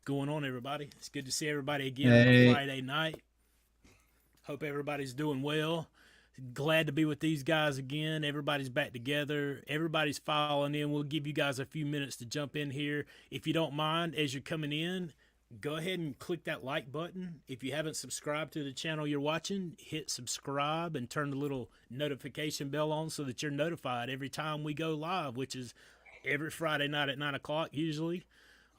Going on, everybody? It's good to see everybody again on a Hey, Friday night. Hope everybody's doing well. Glad to be with these guys again. Everybody's back together. Everybody's following in. We'll give you guys a few minutes to jump in here. If you don't mind, as you're coming in, go ahead and click that like button. If you haven't subscribed to the channel you're watching, hit subscribe and turn the little notification bell on so that you're notified every time we go live, which is every Friday night at 9 o'clock usually,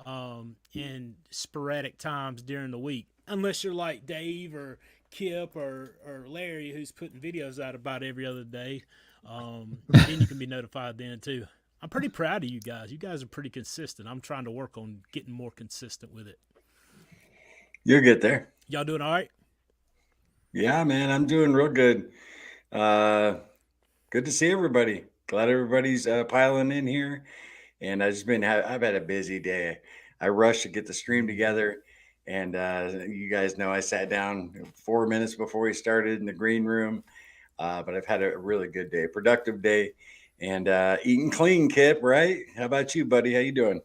and sporadic times during the week. Unless you're like Dave or Kip or Larry, who's putting videos out about every other day, then you can be notified then too. I'm pretty proud of you guys. You guys are pretty consistent. I'm trying to work on getting more consistent with it. You'll get there. Y'all doing all right? Yeah, man, I'm doing real good. Uh, Good to see everybody. Glad everybody's piling in here. And I've had a busy day. I rushed to get the stream together. And you guys know I sat down 4 minutes before we started in the green room. But I've had a really good day, productive day, and eating clean, Kip, right? How about you, buddy? How you doing?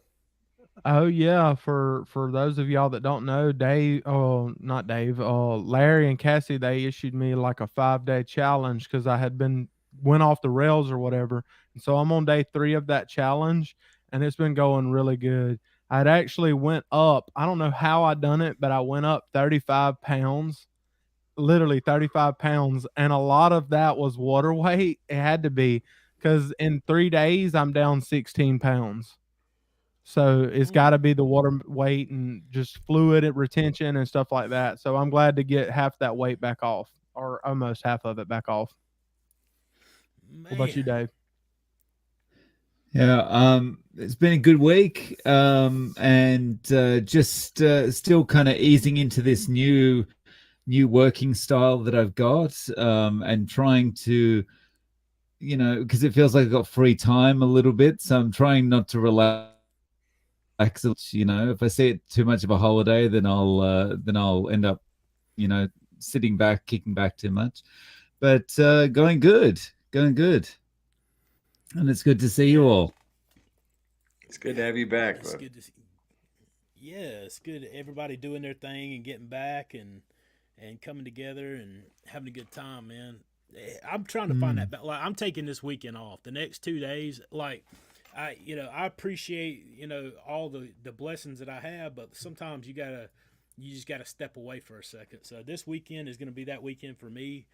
Oh yeah, for those of y'all that don't know, Dave, oh not Dave, Larry and Cassie, they issued me like a 5 day challenge because I had been went off the rails or whatever, and so I'm on day 3 of that challenge, and it's been going really good. I'd actually went up. I don't know how I done it, but I went up 35 pounds, literally 35 pounds, and a lot of that was water weight. It had to be because in 3 days I'm down 16 pounds. So it's got to be the water weight and just fluid retention and stuff like that. So I'm glad to get half that weight back off, or almost half of it back off. What about you, Man, Dave? yeah, it's been a good week, and just still kind of easing into this new working style that I've got, and trying to, because it feels like I've got free time a little bit, so I'm trying not to relax. If I see it too much of a holiday, then I'll end up, you know, sitting back, kicking back too much. But going good, and it's good to see you yeah, all. It's good to have you back, it's bud. good to see. Yeah, it's good. Everybody doing their thing and getting back and coming together and having a good time, man. I'm trying to find Mm. that. Like, I'm taking this weekend off. The next 2 days, like I appreciate all the blessings that I have, but sometimes you just gotta step away for a second. So this weekend is gonna be that weekend for me.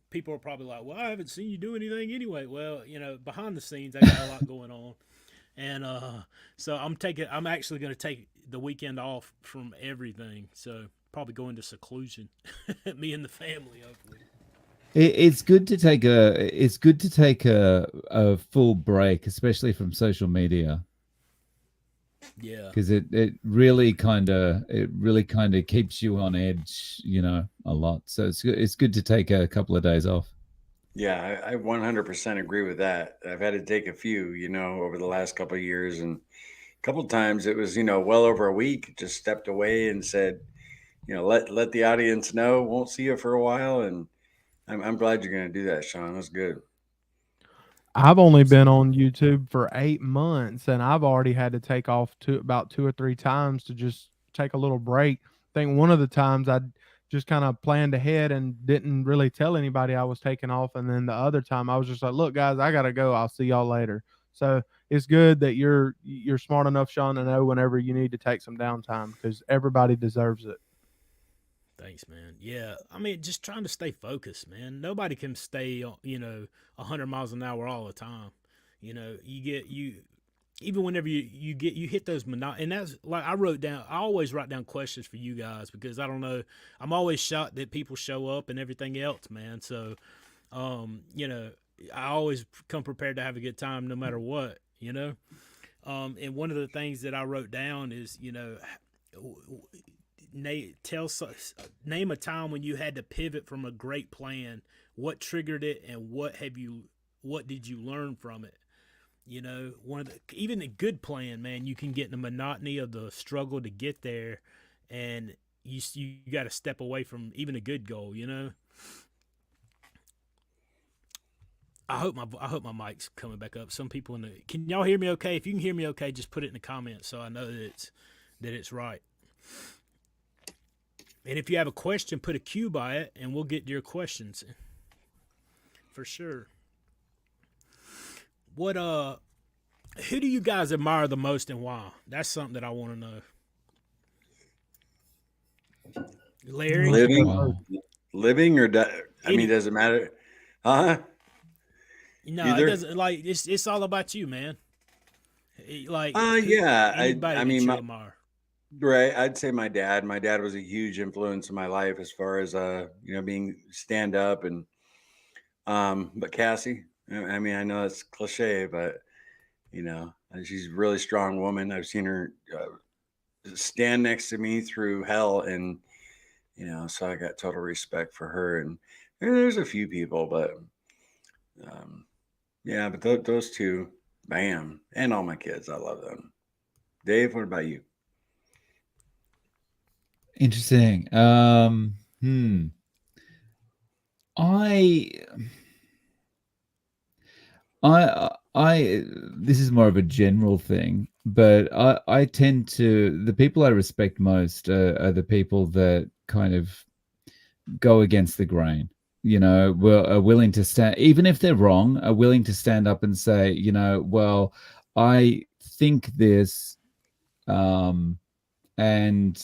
People are probably like, "Well, I haven't seen you do anything anyway." Well, behind the scenes, I got a lot going on, and so I'm actually gonna take the weekend off from everything. So probably go into seclusion, me and the family, hopefully. It's good to take a full break, especially from social media, Yeah, because it really kind of keeps you on edge, a lot. So it's good to take a couple of days off. Yeah, I 100% agree with that. I've had to take a few, over the last couple of years, and a couple of times it was, well over a week. Just stepped away and said, let the audience know. Won't see you for a while, and I'm glad you're going to do that, Sean. That's good. I've only been absolutely. on YouTube for 8 months, and I've already had to take off about 2 or 3 times to just take a little break. I think one of the times I just kind of planned ahead and didn't really tell anybody I was taking off, and then the other time I was just like, "Look, guys, I gotta go. I'll see y'all later." So it's good that you're smart enough, Sean, to know whenever you need to take some downtime because everybody deserves it. Thanks, man. Yeah, I mean, just trying to stay focused, man. Nobody can stay, 100 miles an hour all the time. You get you even whenever you hit those and that's like I wrote down. I always write down questions for you guys because I don't know. I'm always shocked that people show up and everything else, man. So, um, you know, I always come prepared to have a good time no matter what. And one of the things that I wrote down is, name tell name a time when you had to pivot from a great plan. What triggered it, and what did you learn from it? One of the even a good plan, man, you can get in the monotony of the struggle to get there, and you got to step away from even a good goal. I hope my mic's coming back up. Some people can y'all hear me okay? If you can hear me okay, just put it in the comments so I know that that it's right. And if you have a question, put a Q by it, and we'll get to your questions for sure. What who do you guys admire the most and why? That's something that I want to know. Larry, Living, Wow. living or I mean, any does it matter? Huh? no, it Either. doesn't. Like it's all about you, man. Like who Yeah. anybody I that mean, you my, admire. right. I'd say my dad. My dad was a huge influence in my life as far as being stand up and but Cassie, I mean, I know it's cliche, but she's a really strong woman. I've seen her stand next to me through hell, and so I got total respect for her. And there's a few people, but um, yeah, but those two, bam, and all my kids, I love them. Dave, what about you? Interesting. I, I, this is more of a general thing, but I tend to, the people I respect most are the people that kind of go against the grain. Are willing to stand, even if they're wrong, are willing to stand up and say, well, I think this, um, and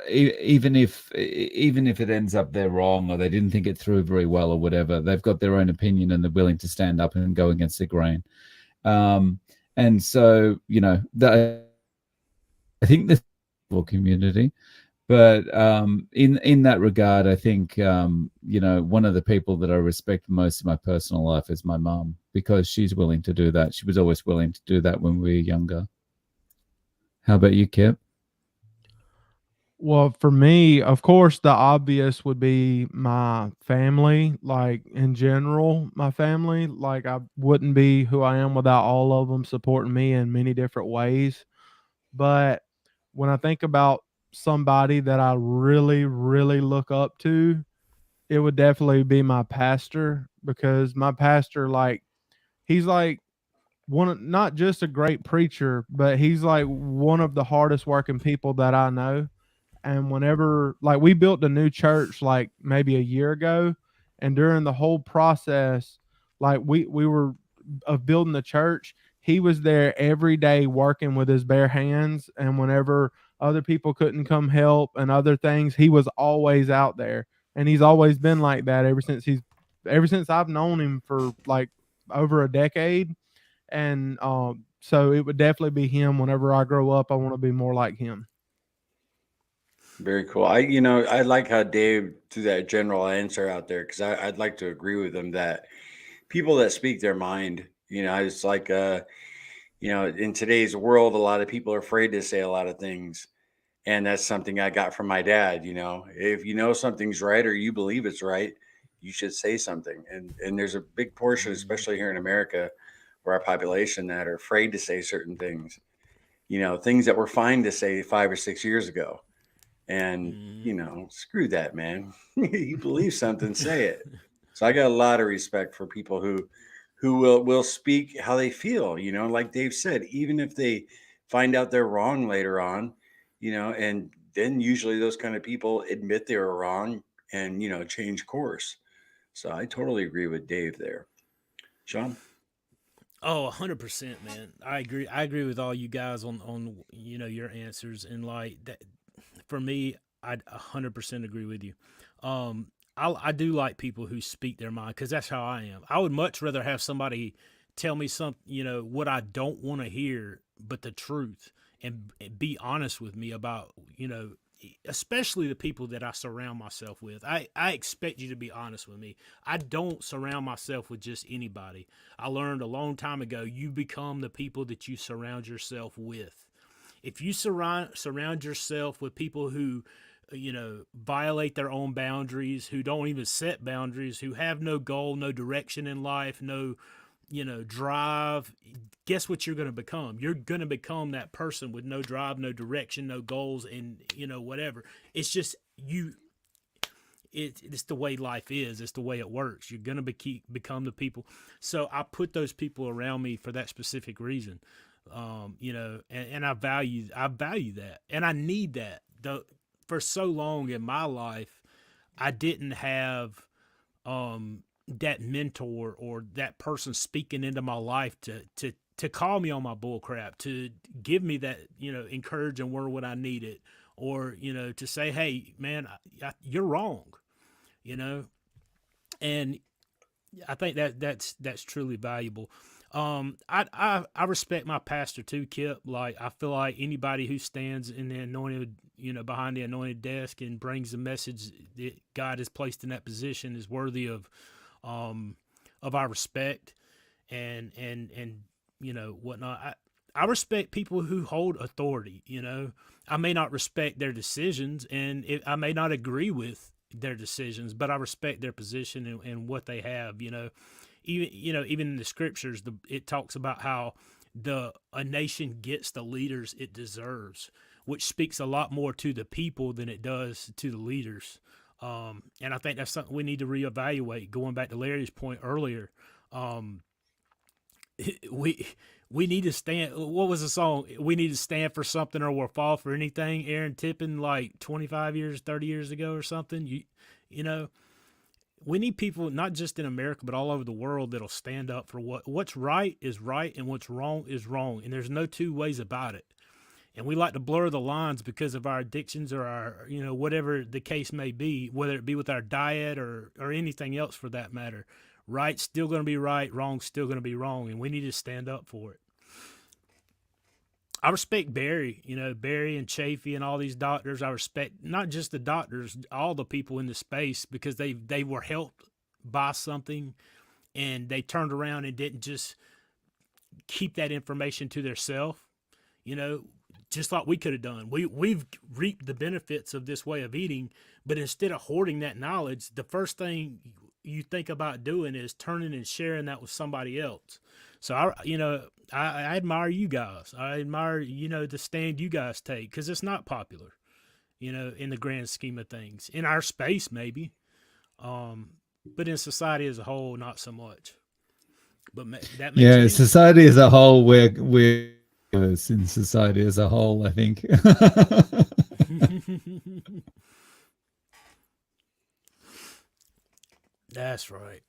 even if it ends up they're wrong or they didn't think it through very well or whatever, they've got their own opinion and they're willing to stand up and go against the grain. And so that I think the community, but in that regard, I think one of the people that I respect most in my personal life is my mum, because she's willing to do that. She was always willing to do that when we were younger. How about you, Kip? Well, for me, of course, the obvious would be my family, like in general, my family. Like, I wouldn't be who I am without all of them supporting me in many different ways. But when I think about somebody that I really, really look up to, it would definitely be my pastor, because my pastor, like, he's like not just a great preacher, but he's like one of the hardest working people that I know. And whenever, like, we built a new church like maybe a year ago, and during the whole process, like, we were of building the church, he was there every day working with his bare hands. And whenever other people couldn't come help and other things, he was always out there. And he's always been like that ever since I've known him for like over a decade. And so it would definitely be him. Whenever I grow up, I want to be more like him. Very cool. I like how Dave threw that general answer out there, because I'd like to agree with him that people that speak their mind, it's like, in today's world, a lot of people are afraid to say a lot of things. And that's something I got from my dad. If you know something's right or you believe it's right, you should say something. And there's a big portion, especially here in America, where our population that are afraid to say certain things, things that were fine to say 5 or 6 years ago. And, Mhm. screw that, man. You believe something, say it. So I got a lot of respect for people who will speak how they feel, like Dave said, even if they find out they're wrong later on, and then usually those kind of people admit they were wrong and, change course. So I totally agree with Dave there. Sean? Oh, 100%, man. I agree. I agree with all you guys on your answers, and like that for me, I 100% agree with you. I do like people who speak their mind, because that's how I am. I would much rather have somebody tell me something, what I don't want to hear, but the truth, and be honest with me about, especially the people that I surround myself with. I expect you to be honest with me. I don't surround myself with just anybody. I learned a long time ago, you become the people that you surround yourself with. If you surround yourself with people who violate their own boundaries, who don't even set boundaries, who have no goal, no direction in life, no drive, guess what you're going to become? You're going to become that person with no drive, no direction, no goals, and whatever. It's just it's the way life is. It's the way it works. You're going to become the people. So I put those people around me for that specific reason. You know, and I value that, and I need that. For so long in my life, I didn't have that mentor or that person speaking into my life to call me on my bull crap, to give me that, you know, encouraging word when I need it, or, you know, to say, hey man, you're wrong, you know. And I think that's truly valuable. I respect my pastor too, Kip. Like, I feel like anybody who stands in the anointed, you know, behind the anointed desk and brings the message that God has placed in that position is worthy of our respect and you know, whatnot. I respect people who hold authority. You know, I may not respect their decisions, and I may not agree with their decisions, but I respect their position and what they have. You know, even in the scriptures, it talks about how a nation gets the leaders it deserves, which speaks a lot more to the people than it does to the leaders. And I think that's something we need to reevaluate. Going back to Larry's point earlier, we need to stand. What was the song? We need to stand for something or we'll fall for anything. Aaron Tippin, like 25 years, 30 years ago or something. You know, we need people not just in America but all over the world that'll stand up for what's right is right and what's wrong is wrong, and there's no two ways about it. And we like to blur the lines because of our addictions or our, you know, whatever the case may be, whether it be with our diet or anything else for that matter. Right's still going to be right, wrong's still going to be wrong, and we need to stand up for it. I respect Barry, you know, Barry and Chafee and all these doctors. I respect not just the doctors, all the people in the space, because they were helped by something, and they turned around and didn't just keep that information to themselves. You know, just like we could have done. We've reaped the benefits of this way of eating, but instead of hoarding that knowledge, the first thing you think about doing is turning and sharing that with somebody else. So I admire you guys. I admire, you know, the stand you guys take, because it's not popular, you know, in the grand scheme of things. In our space, maybe, but in society as a whole, not so much. But that makes sense. Society as a whole, we're in society as a whole, I think. That's right.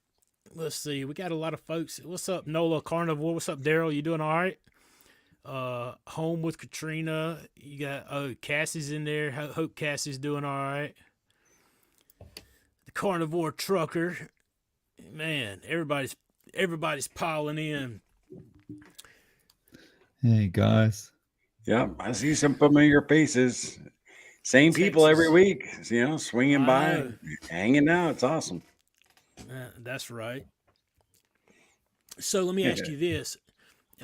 Let's see. We got a lot of folks. What's up, Nola Carnivore? What's up, Daryl? You doing all right? Home with Katrina. You got Cassie's in there. Hope Cassie's doing all right. The Carnivore Trucker. Man, everybody's piling in. Hey guys. Yep, I see some familiar faces. Same people every week, you know, swinging by, hanging out. It's awesome. That's right. So let me ask you this.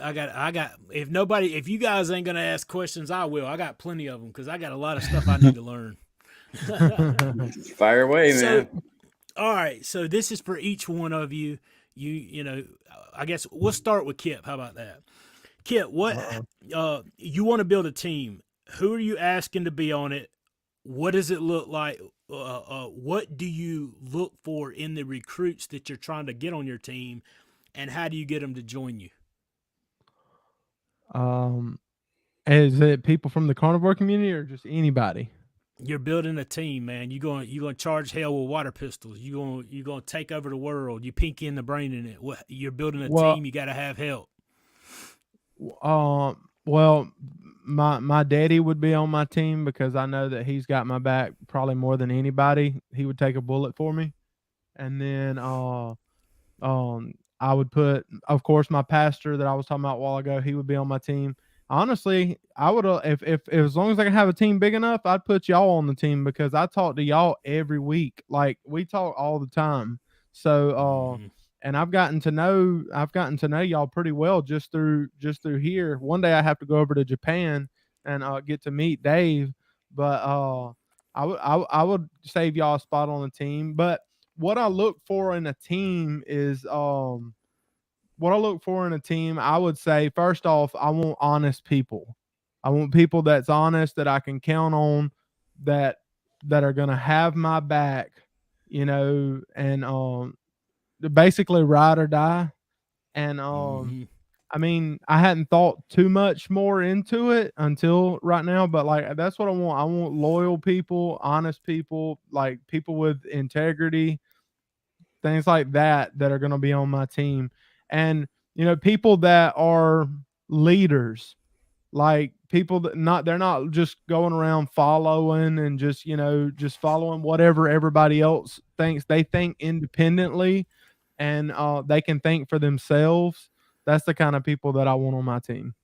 I got, if you guys ain't going to ask questions, I will. I got plenty of them because I got a lot of stuff I need to learn. Fire away, man. All right. So this is for each one of you. You know, I guess we'll start with Kip. How about that? Kip, you want to build a team. Who are you asking to be on it? What does it look like? What do you look for in the recruits that you're trying to get on your team, and how do you get them to join you? Is it people from the carnivore community or just anybody? You're building a team, man. You're going to charge hell with water pistols. You're going to take over the world. You pinky in the brain in it. You're building a team. You got to have help. Well, my daddy would be on my team because I know that he's got my back probably more than anybody. He would take a bullet for me. And then I would put, of course, my pastor that I was talking about a while ago, he would be on my team. Honestly, I would if as long as I can have a team big enough, I'd put y'all on the team because I talk to y'all every week. Like, we talk all the time. So and I've gotten to know y'all pretty well just through here. One day I have to go over to Japan and get to meet Dave, but I would save y'all a spot on the team. But what I look for in a team is I would say, first off, I want honest people. I want people that's honest, that I can count on, that are going to have my back, you know, and basically ride or die. And I mean, I hadn't thought too much more into it until right now, but like that's what I want. I want loyal people, honest people, like people with integrity, things like that are going to be on my team. And people that are leaders, like people that they're not just going around following and just following whatever everybody else thinks. They think independently, and they can think for themselves. That's the kind of people that I want on my team.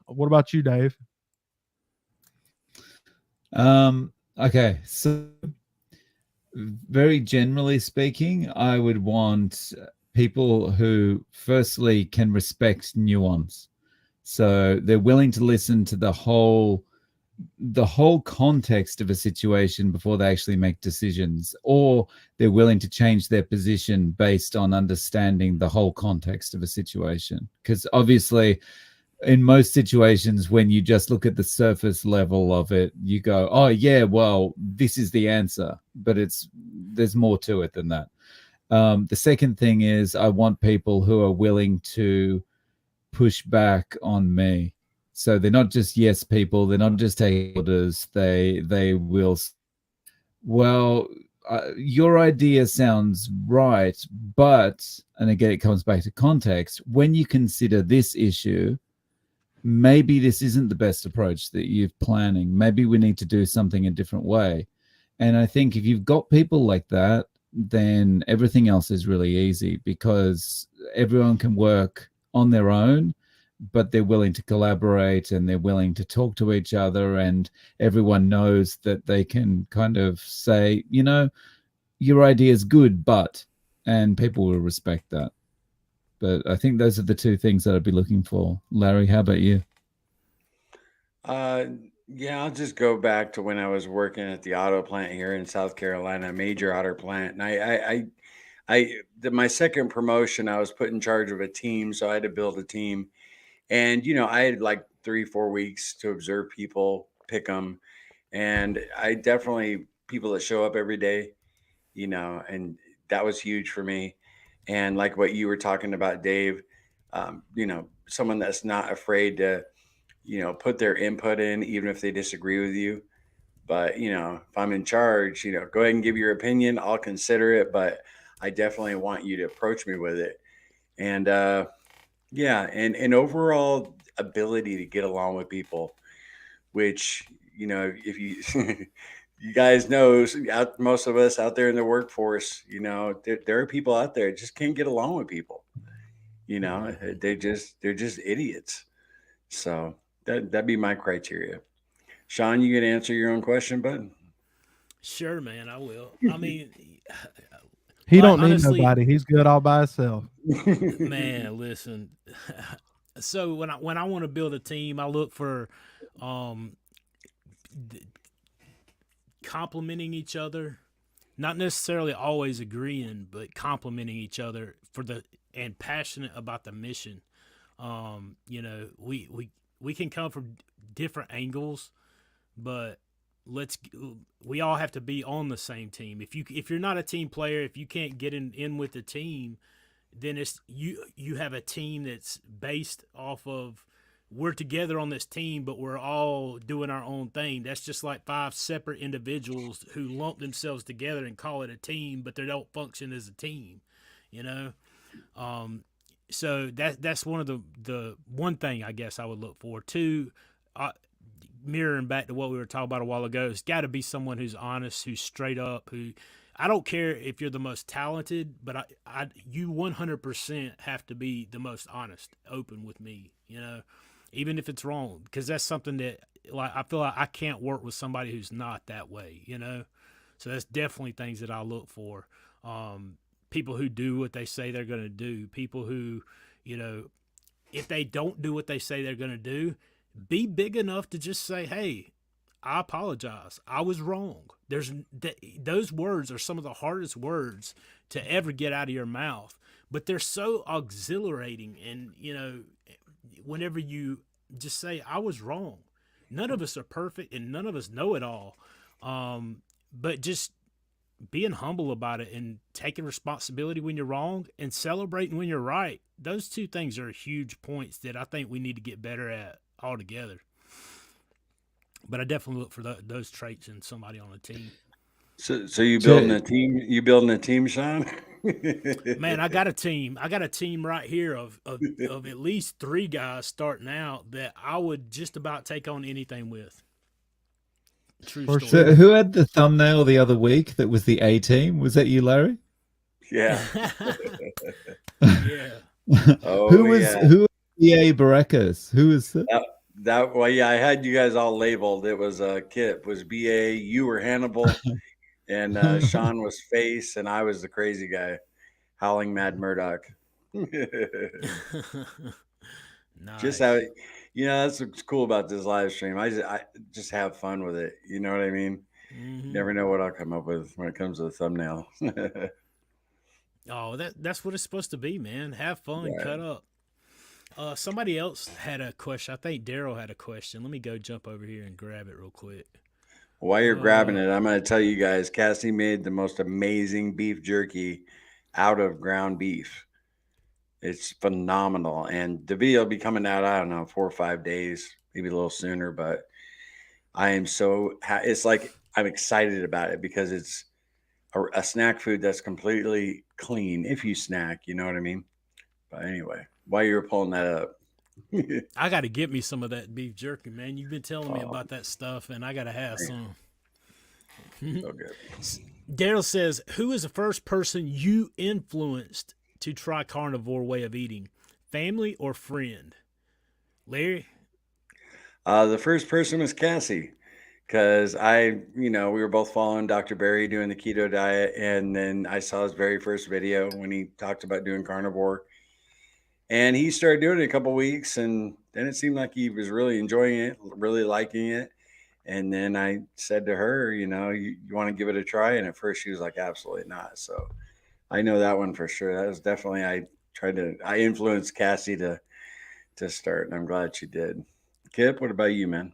What about you, Dave? Okay, so very generally speaking, I would want people who firstly can respect nuance. So they're willing to listen to the whole context of a situation before they actually make decisions, or they're willing to change their position based on understanding the whole context of a situation. Because obviously in most situations, when you just look at the surface level of it, you go, oh yeah, well, this is the answer, but there's more to it than that. The second thing is I want people who are willing to push back on me. So they're not just yes people, they're not just taking orders. They will, well, your idea sounds right, but, and again, it comes back to context. When you consider this issue, maybe this isn't the best approach that you're planning. Maybe we need to do something a different way. And I think if you've got people like that, then everything else is really easy, because everyone can work on their own, but they're willing to collaborate and they're willing to talk to each other, and everyone knows that they can kind of say, your idea is good, and people will respect that. But I think those are the two things that I'd be looking for. Larry, how about you? Yeah, I'll just go back to when I was working at the auto plant here in South Carolina, a major auto plant. And my second promotion, I was put in charge of a team. So I had to build a team. And, I had like 3-4 weeks to observe people, pick them. And I definitely, people that show up every day, and that was huge for me. And like what you were talking about, Dave, someone that's not afraid to, put their input in, even if they disagree with you. But, if I'm in charge, go ahead and give your opinion. I'll consider it, but I definitely want you to approach me with it. And, yeah, and overall ability to get along with people, which, if you, you guys know, most of us out there in the workforce, there are people out there that just can't get along with people. They're just idiots. So that'd be my criteria. Sean, you can answer your own question, bud. Sure, man, I will. I mean, He like don't need honestly, nobody. He's good all by himself. man, listen. So when I want to build a team, I look for um complimenting each other, not necessarily always agreeing, but complimenting each other and passionate about the mission. We can come from different angles, but let's we all have to be on the same team. If you're not a team player, if you can't get in with the team, then it's you have a team that's based off of, we're together on this team, but we're all doing our own thing. That's just like 5 separate individuals who lump themselves together and call it a team, but they don't function as a team, you know? So that's one of the one thing I guess I would look for. Two, mirroring back to what we were talking about a while ago, it's got to be someone who's honest, who's straight up, who, I don't care if you're the most talented, but you 100% have to be the most honest, open with me, even if it's wrong, because that's something that, like, I feel like I can't work with somebody who's not that way, So that's definitely things that I look for. People who do what they say they're going to do. People who, if they don't do what they say they're going to do, be big enough to just say, "Hey, I apologize. I was wrong." Those words are some of the hardest words to ever get out of your mouth, but they're so exhilarating. And whenever you just say, "I was wrong," none of us are perfect and none of us know it all. But just being humble about it and taking responsibility when you're wrong and celebrating when you're right. Those two things are huge points that I think we need to get better at altogether. But I definitely look for those traits in somebody on a team. So you building a team? You building a team, Sean? Man, I got a team. I got a team right here of at least 3 guys starting out that I would just about take on anything with. True For story. So who had the thumbnail the other week that was the A team? Was that you, Larry? Yeah. Yeah. Oh, who was yeah. who was EA Baracus? Who was that? Well, yeah, I had you guys all labeled. It was Kip was BA, you were Hannibal, and Sean was Face, and I was the crazy guy, Howling Mad Murdoch. Just how, Nice. that's what's cool about this live stream. I just have fun with it. You know what I mean? Mhm. Never know what I'll come up with when it comes to the thumbnail. Oh, that's what it's supposed to be, man. Have fun, Right. cut up. Somebody else had a question. I think Daryl had a question. Let me go jump over here and grab it real quick. While you're grabbing it, I'm going to tell you guys, Cassie made the most amazing beef jerky out of ground beef. It's phenomenal. And the video will be coming out, I don't know, 4 or 5 days, maybe a little sooner, but I am it's like I'm excited about it because it's a snack food that's completely clean if you snack, you know what I mean? But anyway, while you were pulling that up. I got to get me some of that beef jerky, man. You've been telling me Oh. about that stuff, and I got to have some. So good. Daryl says, who is the first person you influenced to try carnivore way of eating? Family or friend? Larry? The first person was Cassie because we were both following Dr. Barry doing the keto diet. And then I saw his very first video when he talked about doing carnivore. And he started doing it a couple weeks. And then it seemed like he was really enjoying it, really liking it. And then I said to her, you want to give it a try? And at first she was like, absolutely not. So I know that one for sure. That was definitely, I influenced Cassie to start, and I'm glad she did. Kip, what about you, man?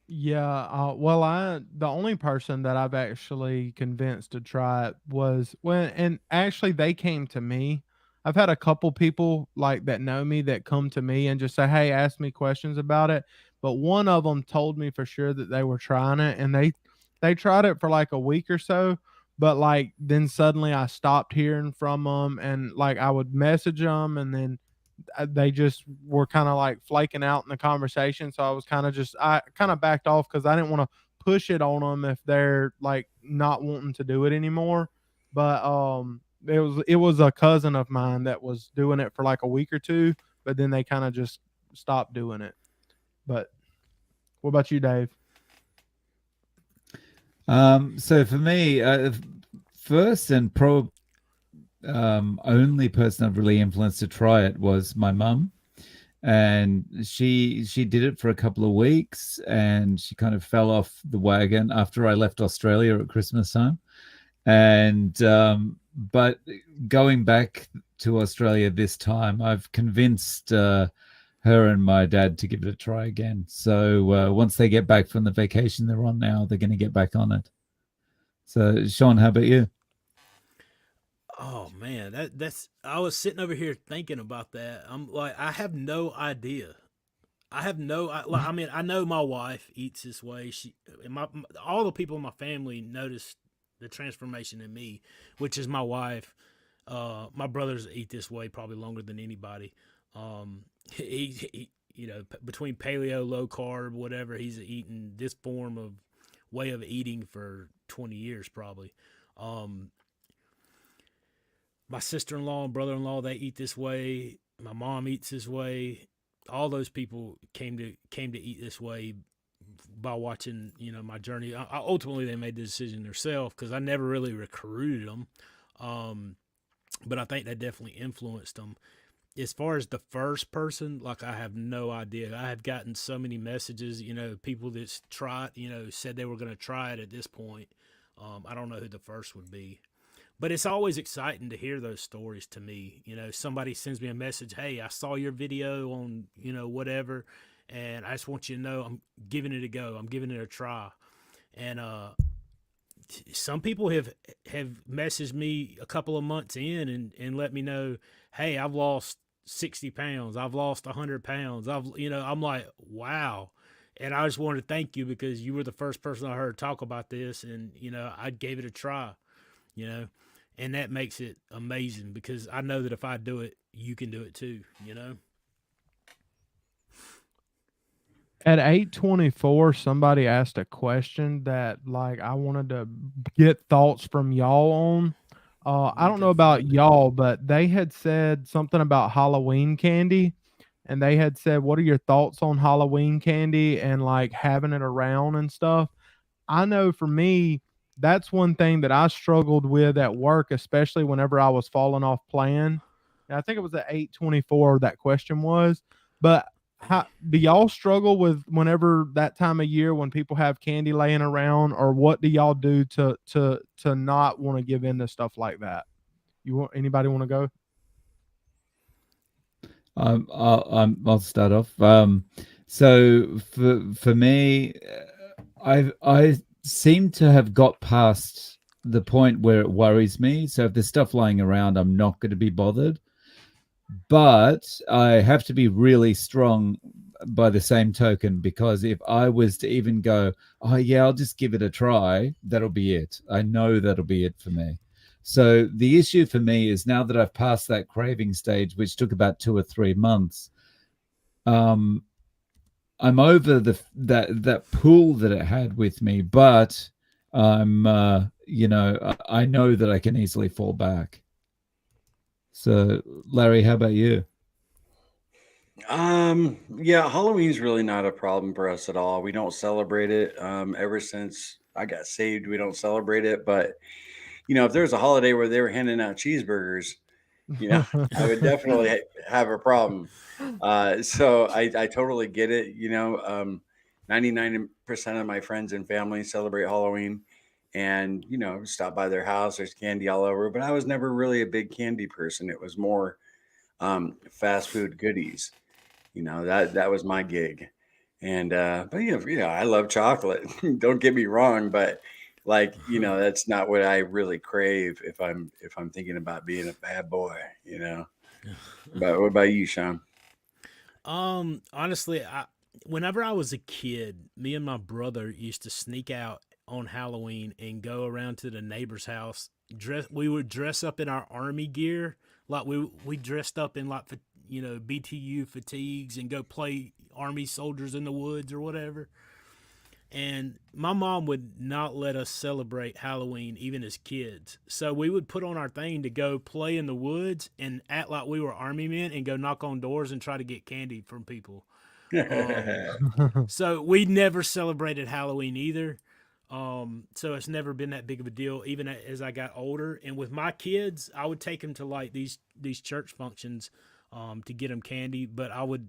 Yeah, well, the only person that I've actually convinced to try it was and actually they came to me. I've had a couple people like that know me that come to me and just say, "Hey, ask me questions about it." But one of them told me for sure that they were trying it, and they tried it for like a week or so. But like then suddenly I stopped hearing from them, and like I would message them, and then they just were kind of like flaking out in the conversation. So I kind of backed off because I didn't want to push it on them if they're like not wanting to do it anymore. But it was a cousin of mine that was doing it for like a week or two, but then they kind of just stopped doing it. But what about you, Dave? So for me, first and probably only person I've really influenced to try it was my mum, and she did it for a couple of weeks, and she kind of fell off the wagon after I left Australia at Christmas time. And but going back to Australia this time, I've convinced her and my dad to give it a try again. So once they get back from the vacation they're on now, they're going to get back on it. So Sean, how about you? Oh man, that's I was sitting over here thinking about that. I'm like, I have no idea. I mean, I know my wife eats this way. All the people in my family noticed the transformation in me, which is my wife. My brothers eat this way probably longer than anybody. He between paleo, low carb, whatever, he's eaten this form of way of eating for 20 years probably. My sister-in-law and brother-in-law, they eat this way. My mom eats this way. All those people came to eat this way by watching, my journey. Ultimately, they made the decision themselves because I never really recruited them. But I think that definitely influenced them. As far as the first person, like, I have no idea. I have gotten so many messages, people that's tried, said they were going to try it at this point. I don't know who the first would be. But it's always exciting to hear those stories to me. Somebody sends me a message, hey, I saw your video on, whatever, and I just want you to know I'm giving it a go. I'm giving it a try. And some people have messaged me a couple of months in and let me know, hey, I've lost 60 pounds, I've lost 100 pounds, I'm like, wow. And I just wanted to thank you because you were the first person I heard talk about this, and I gave it a try, you know and that makes it amazing because I know that if I do it, you can do it too. At 8:24, somebody asked a question that like I wanted to get thoughts from y'all on. I don't know about y'all, but they had said something about Halloween candy, and they had said, "What are your thoughts on Halloween candy and like having it around and stuff?" I know for me, that's one thing that I struggled with at work, especially whenever I was falling off plan. And I think it was at 8:24 that question was. But how do y'all struggle with whenever that time of year when people have candy laying around, or what do y'all do to not want to give in to stuff like that? Anybody want to go? I'll start off. So for me, I seem to have got past the point where it worries me. So if there's stuff lying around, I'm not going to be bothered. But I have to be really strong by the same token, because if I was to even go, oh yeah, I'll just give it a try, that'll be it. I know that'll be it for me. So the issue for me is, now that I've passed that craving stage, which took about 2 or 3 months, I'm over that pool that it had with me, but I'm I know that I can easily fall back. So Larry, how about you? Yeah, Halloween's really not a problem for us at all. We don't celebrate it. Ever since I got saved, we don't celebrate it. But if there's a holiday where they were handing out cheeseburgers, I would definitely have a problem. So I totally get it. 99% of my friends and family celebrate Halloween, and stop by their house. There's candy all over, but I was never really a big candy person. It was more fast food goodies. That was my gig. And but I love chocolate. Don't get me wrong, but that's not what I really crave if I'm thinking about being a bad boy. But what about you, Sean? Honestly, whenever I was a kid, me and my brother used to sneak out on Halloween and go around to the neighbor's house. We would dress up in our army gear, like we dressed up in like BTU fatigues and go play army soldiers in the woods or whatever. And my mom would not let us celebrate Halloween even as kids. So we would put on our thing to go play in the woods and act like we were army men and go knock on doors and try to get candy from people. So we never celebrated Halloween either. So it's never been that big of a deal, even as I got older. And with my kids, I would take them to like these church functions to get them candy. But I would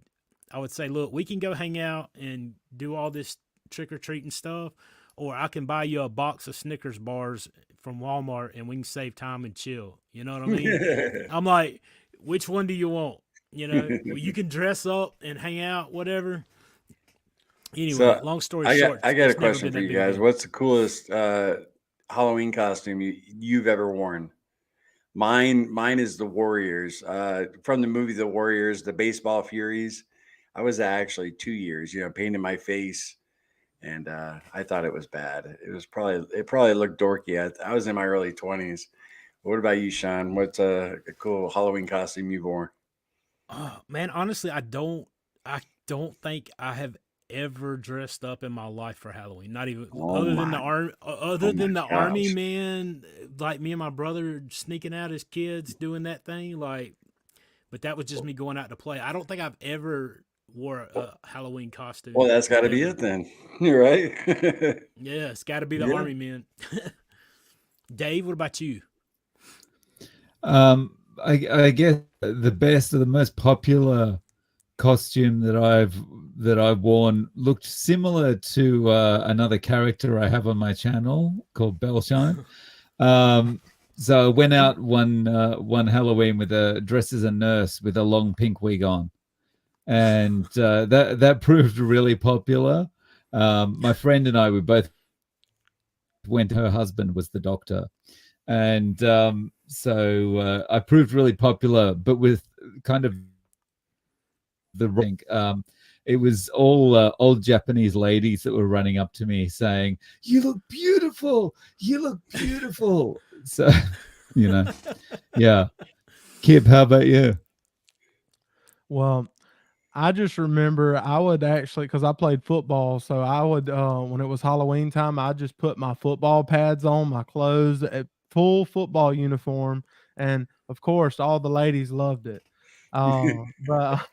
say, look, we can go hang out and do all this trick-or-treating stuff, or I can buy you a box of Snickers bars from Walmart and we can save time and chill. You know what I mean? I'm like, which one do you want? Well, you can dress up and hang out, whatever. Anyway, So long story short, I got a it's never question been for that you big a guys. deal. What's the coolest Halloween costume you've ever worn? Mine is the Warriors. From the movie The Warriors, the Baseball Furies. I was actually 2 years, painting my face, and I thought it was bad. It probably looked dorky. I was in my early 20s. What about you, Sean? What's a cool Halloween costume you've worn? Man, honestly, I don't think I have ever dressed up in my life for Halloween. Not even Oh other than my, the army, oh my army gosh. man, like me and my brother sneaking out as kids doing that thing. Like, but that was just me going out to play. I don't think I've ever wore a Halloween Well, costume that's got to be it ever. then. You're right. Yeah, it's got to be the Yeah. army man. Dave, what about you? I guess the best or the most popular costume that I've worn looked similar to another character I have on my channel called Bellshine. So I went out one Halloween with dressed as a nurse with a long pink wig on, and that proved really popular. My friend and I were both when her husband was the doctor. And so I proved really popular, but with kind of the rank. It was all old Japanese ladies that were running up to me saying, "You look beautiful. You look beautiful." So, yeah. Kip, how about you? Well, I just remember I would actually, because I played football, so I would, when it was Halloween time, I just put my football pads on, my clothes, a full football uniform, and of course, all the ladies loved it. But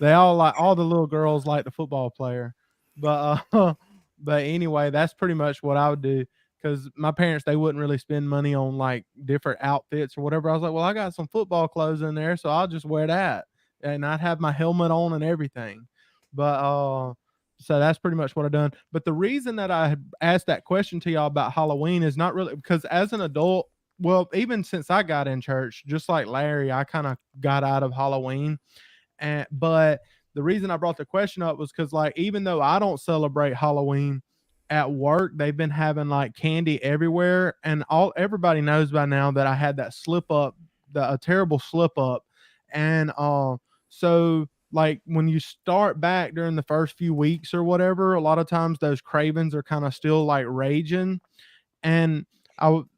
they all the little girls like the football player. But but anyway, that's pretty much what I would do. Because my parents, they wouldn't really spend money on like different outfits or whatever. I was like, well, I got some football clothes in there, so I'll just wear that, and I'd have my helmet on and everything. But so that's pretty much what I've done. But the reason that I had asked that question to y'all about Halloween is not really because as an adult, well, even since I got in church, just like Larry, I kind of got out of Halloween. But the reason I brought the question up was because, like, even though I don't celebrate Halloween at work, they've been having like candy everywhere, and everybody knows by now that I had that slip up, a terrible slip up, and so like when you start back during the first few weeks or whatever, a lot of times those cravings are kind of still like raging. And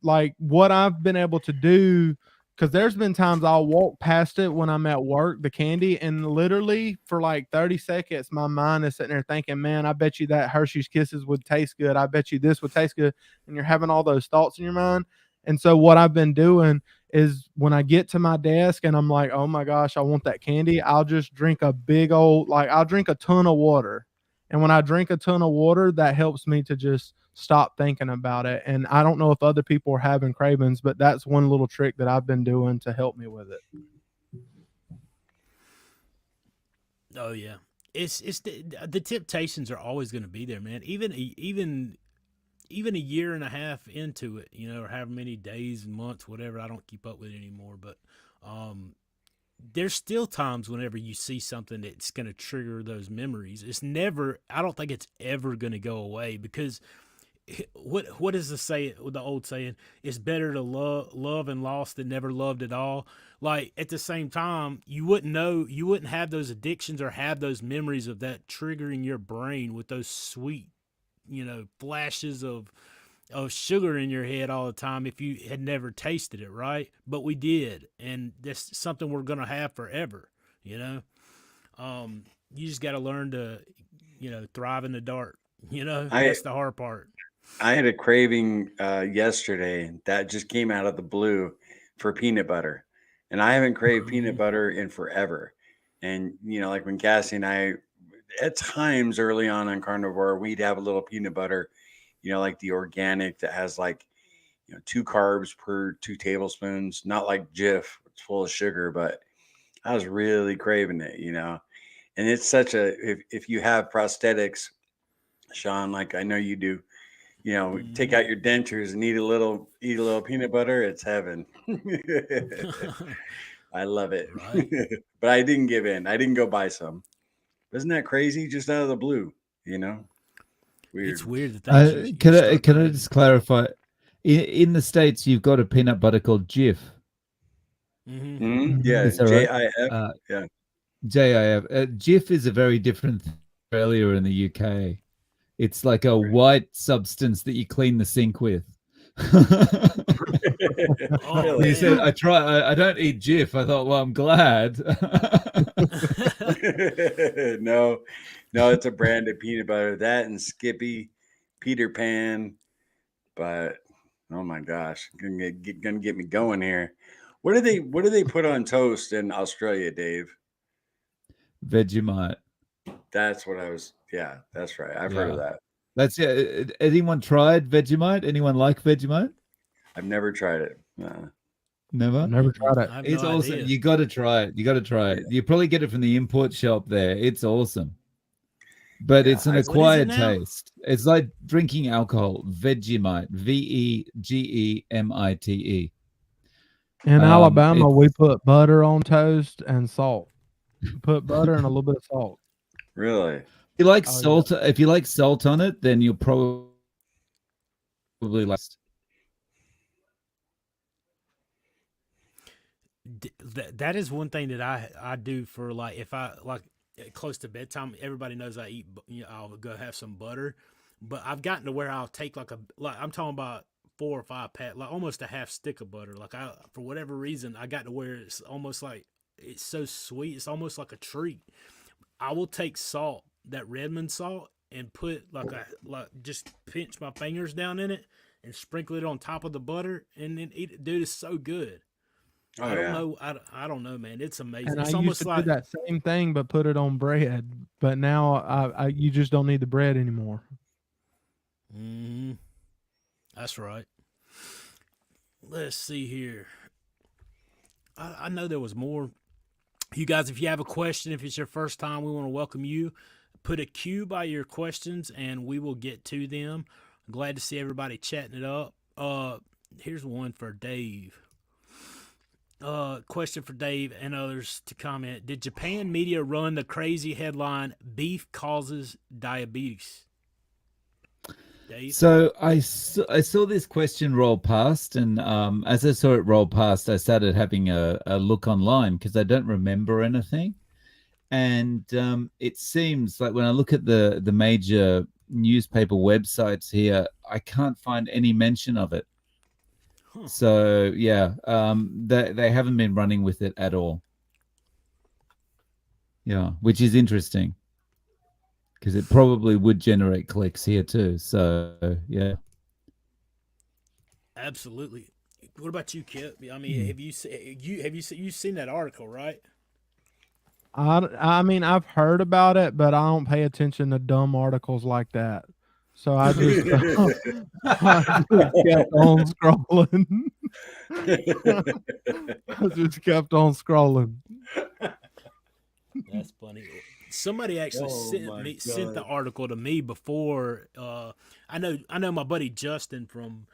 like what I've been able to do, because there's been times I'll walk past it when I'm at work, the candy, and literally for like 30 seconds, my mind is sitting there thinking, man, I bet you that Hershey's Kisses would taste good. I bet you this would taste good. And you're having all those thoughts in your mind. And so what I've been doing is when I get to my desk and I'm like, oh my gosh, I want that candy, I'll just drink a big old, like I'll drink a ton of water. And when I drink a ton of water, that helps me to just stop thinking about it. And I don't know if other people are having cravings, but that's one little trick that I've been doing to help me with it. Oh yeah, it's the temptations are always going to be there, man. Even a year and a half into it, or however many days and months, whatever. I don't keep up with it anymore, but there's still times whenever you see something that's going to trigger those memories. I don't think it's ever going to go away, because what is the old saying? It's better to love and lost than never loved at all. Like at the same time, you wouldn't have those addictions or have those memories of that triggering your brain with those sweet, flashes of sugar in your head all the time if you had never tasted it, right? But we did, and that's something we're gonna have forever. You just got to learn to, thrive in the dark. That's the hard part. I had a craving yesterday that just came out of the blue for peanut butter, and I haven't craved peanut butter in forever. And like when Cassie and I, at times early on Carnivore, we'd have a little peanut butter, like the organic that has like 2 carbs per 2 tablespoons, not like Jif, it's full of sugar, but I was really craving it, and it's such if you have prosthetics, Sean, like I know you do, take out your dentures and eat a little peanut butter, it's heaven. I love it. Right. But I didn't give in. I didn't go buy some. Isn't that crazy? Just out of the blue, Weird. It's weird that can I just clarify? In the States, you've got a peanut butter called Jif. Mm-hmm. Yeah, JIF. Yeah, JIF. Jif is a very different thing in Australia and the UK. It's like a white substance that you clean the sink with. Oh, He said, I don't eat Jif. I thought, well, I'm glad. No, it's a brand of peanut butter. That and Skippy, Peter Pan. But oh my gosh, gonna get me going here. What do they put on toast in Australia, Dave? Vegemite. That's what I was. Yeah, that's right. I've heard of that. That's anyone tried Vegemite? Anyone like Vegemite? I've never tried it. No. Never? Never tried it. It's awesome. You got to try it. Yeah. You probably get it from the import shop there. It's awesome. But it's an acquired taste. It's like drinking alcohol. Vegemite. VEGEMITE. In Alabama, we put butter on toast and salt. Put butter and a little bit of salt. Really? If you like salt, if you like salt on it, then you'll probably probably last. That is one thing that I do for, like, if I like close to bedtime. Everybody knows I eat. I'll go have some butter, but I've gotten to where I'll take like I'm talking about 4 or 5 pat, like almost a half stick of butter. Like, I, for whatever reason, I got to where it's almost like it's so sweet. It's almost like a treat. I will take salt, that Redmond salt, and put like just pinch my fingers down in it and sprinkle it on top of the butter and then eat it. Dude, it's so good. Oh, I don't yeah. know. I don't know, man. It's amazing. And I It's used almost to like do that same thing, but put it on bread. But now you just don't need the bread anymore. That's right. Let's see here. I know there was more. You guys, if you have a question, if it's your first time, we want to welcome you. Put a Q by your questions, and we will get to them. I'm glad to see everybody chatting it up. Here's one for Dave. Question for Dave and others to comment. Did Japan media run the crazy headline, "Beef Causes Diabetes"? Dave? So I saw this question roll past, and as I saw it roll past, I started having a look online because I don't remember anything. And it seems like when I look at the major newspaper websites here, I can't find any mention of it. Huh. So yeah, they haven't been running with it at all. Yeah, which is interesting because it probably would generate clicks here too. So yeah. Absolutely. What about you, Kip? I mean, have you you've seen that article, right? I mean, I've heard about it, but I don't pay attention to dumb articles like that. So I just, I just kept on scrolling. I just kept on scrolling. That's funny. Somebody actually sent the article to me before. I know my buddy Justin from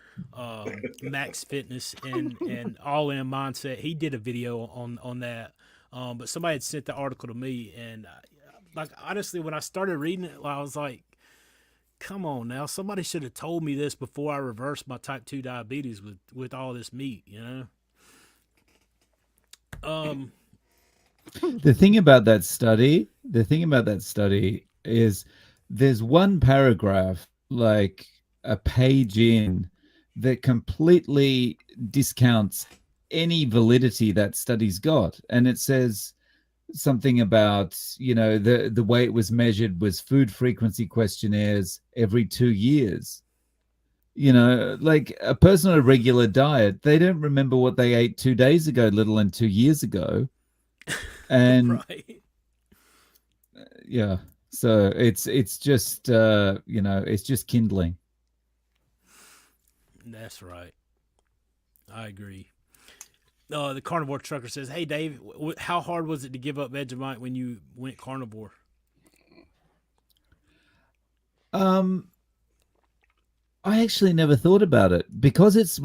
Max Fitness and All In Mindset. He did a video on that. But somebody had sent the article to me, and like, honestly, when I started reading it, I was like, "Come on now, somebody should have told me this before I reversed my type 2 diabetes with all this meat," you know. The thing about that study is there's one paragraph, like a page in, that completely discounts any validity that study's got. And it says something about, the way it was measured was food frequency questionnaires every 2 years. Like a person on a regular diet, they don't remember what they ate 2 days ago, let alone 2 years ago. And right. yeah, so it's just it's just kindling. That's right. I agree. The carnivore trucker says, "Hey Dave, how hard was it to give up Vegemite when you went carnivore?" I actually never thought about it because it's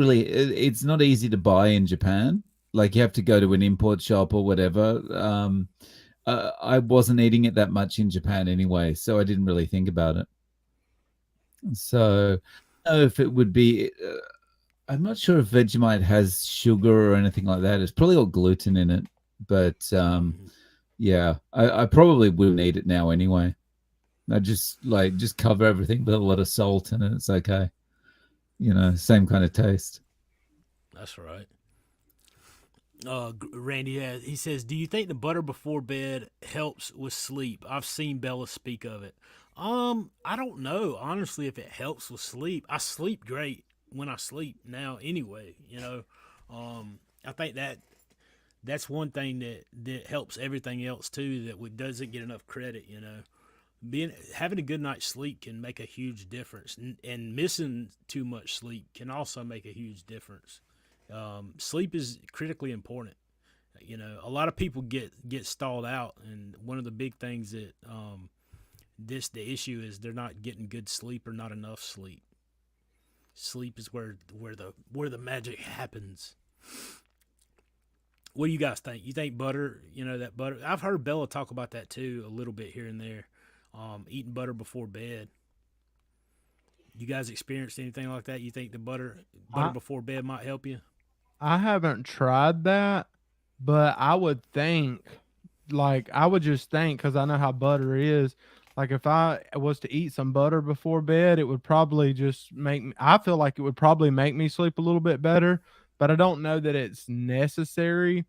not easy to buy in Japan. Like, you have to go to an import shop or whatever. I wasn't eating it that much in Japan anyway, so I didn't really think about it. So, I don't know if it would be. I'm not sure if Vegemite has sugar or anything like that. It's probably got gluten in it, but yeah, I probably wouldn't eat it now anyway. I just cover everything with a lot of salt and it's okay. Same kind of taste. That's right. Randy, he says, "Do you think the butter before bed helps with sleep? I've seen Bella speak of it." I don't know, honestly, if it helps with sleep. I sleep great when I sleep now anyway, I think that's one thing that helps everything else too, that doesn't get enough credit, having a good night's sleep can make a huge difference, and missing too much sleep can also make a huge difference. Sleep is critically important. A lot of people get stalled out, and one of the big things that the issue is they're not getting good sleep or not enough sleep. Sleep is where the magic happens. What do you guys think? You think butter? That butter. I've heard Bella talk about that too a little bit here and there. Eating butter before bed. You guys experienced anything like that? You think the butter I before bed might help you? I haven't tried that, but I would think, like, I would just think, because I know how butter is. Like, if I was to eat some butter before bed, it would probably just make me, I feel like it would probably make me sleep a little bit better, but I don't know that it's necessary.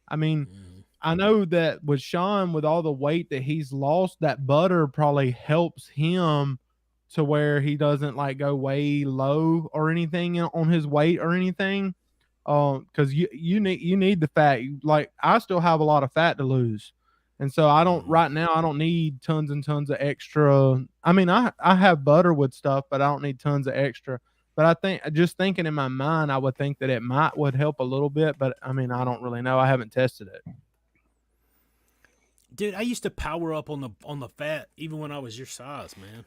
I mean, Mm. I know that with Sean, with all the weight that he's lost, that butter probably helps him to where he doesn't like go way low or anything on his weight or anything. Because you need the fat. Like, I still have a lot of fat to lose, and so I don't Mm. right now. I don't need tons and tons of extra. I mean, I have butter with stuff, but I don't need tons of extra. But I think, just thinking in my mind, I would think that it would help a little bit. But I mean, I don't really know. I haven't tested it. Dude, I used to power up on the fat even when I was your size, man.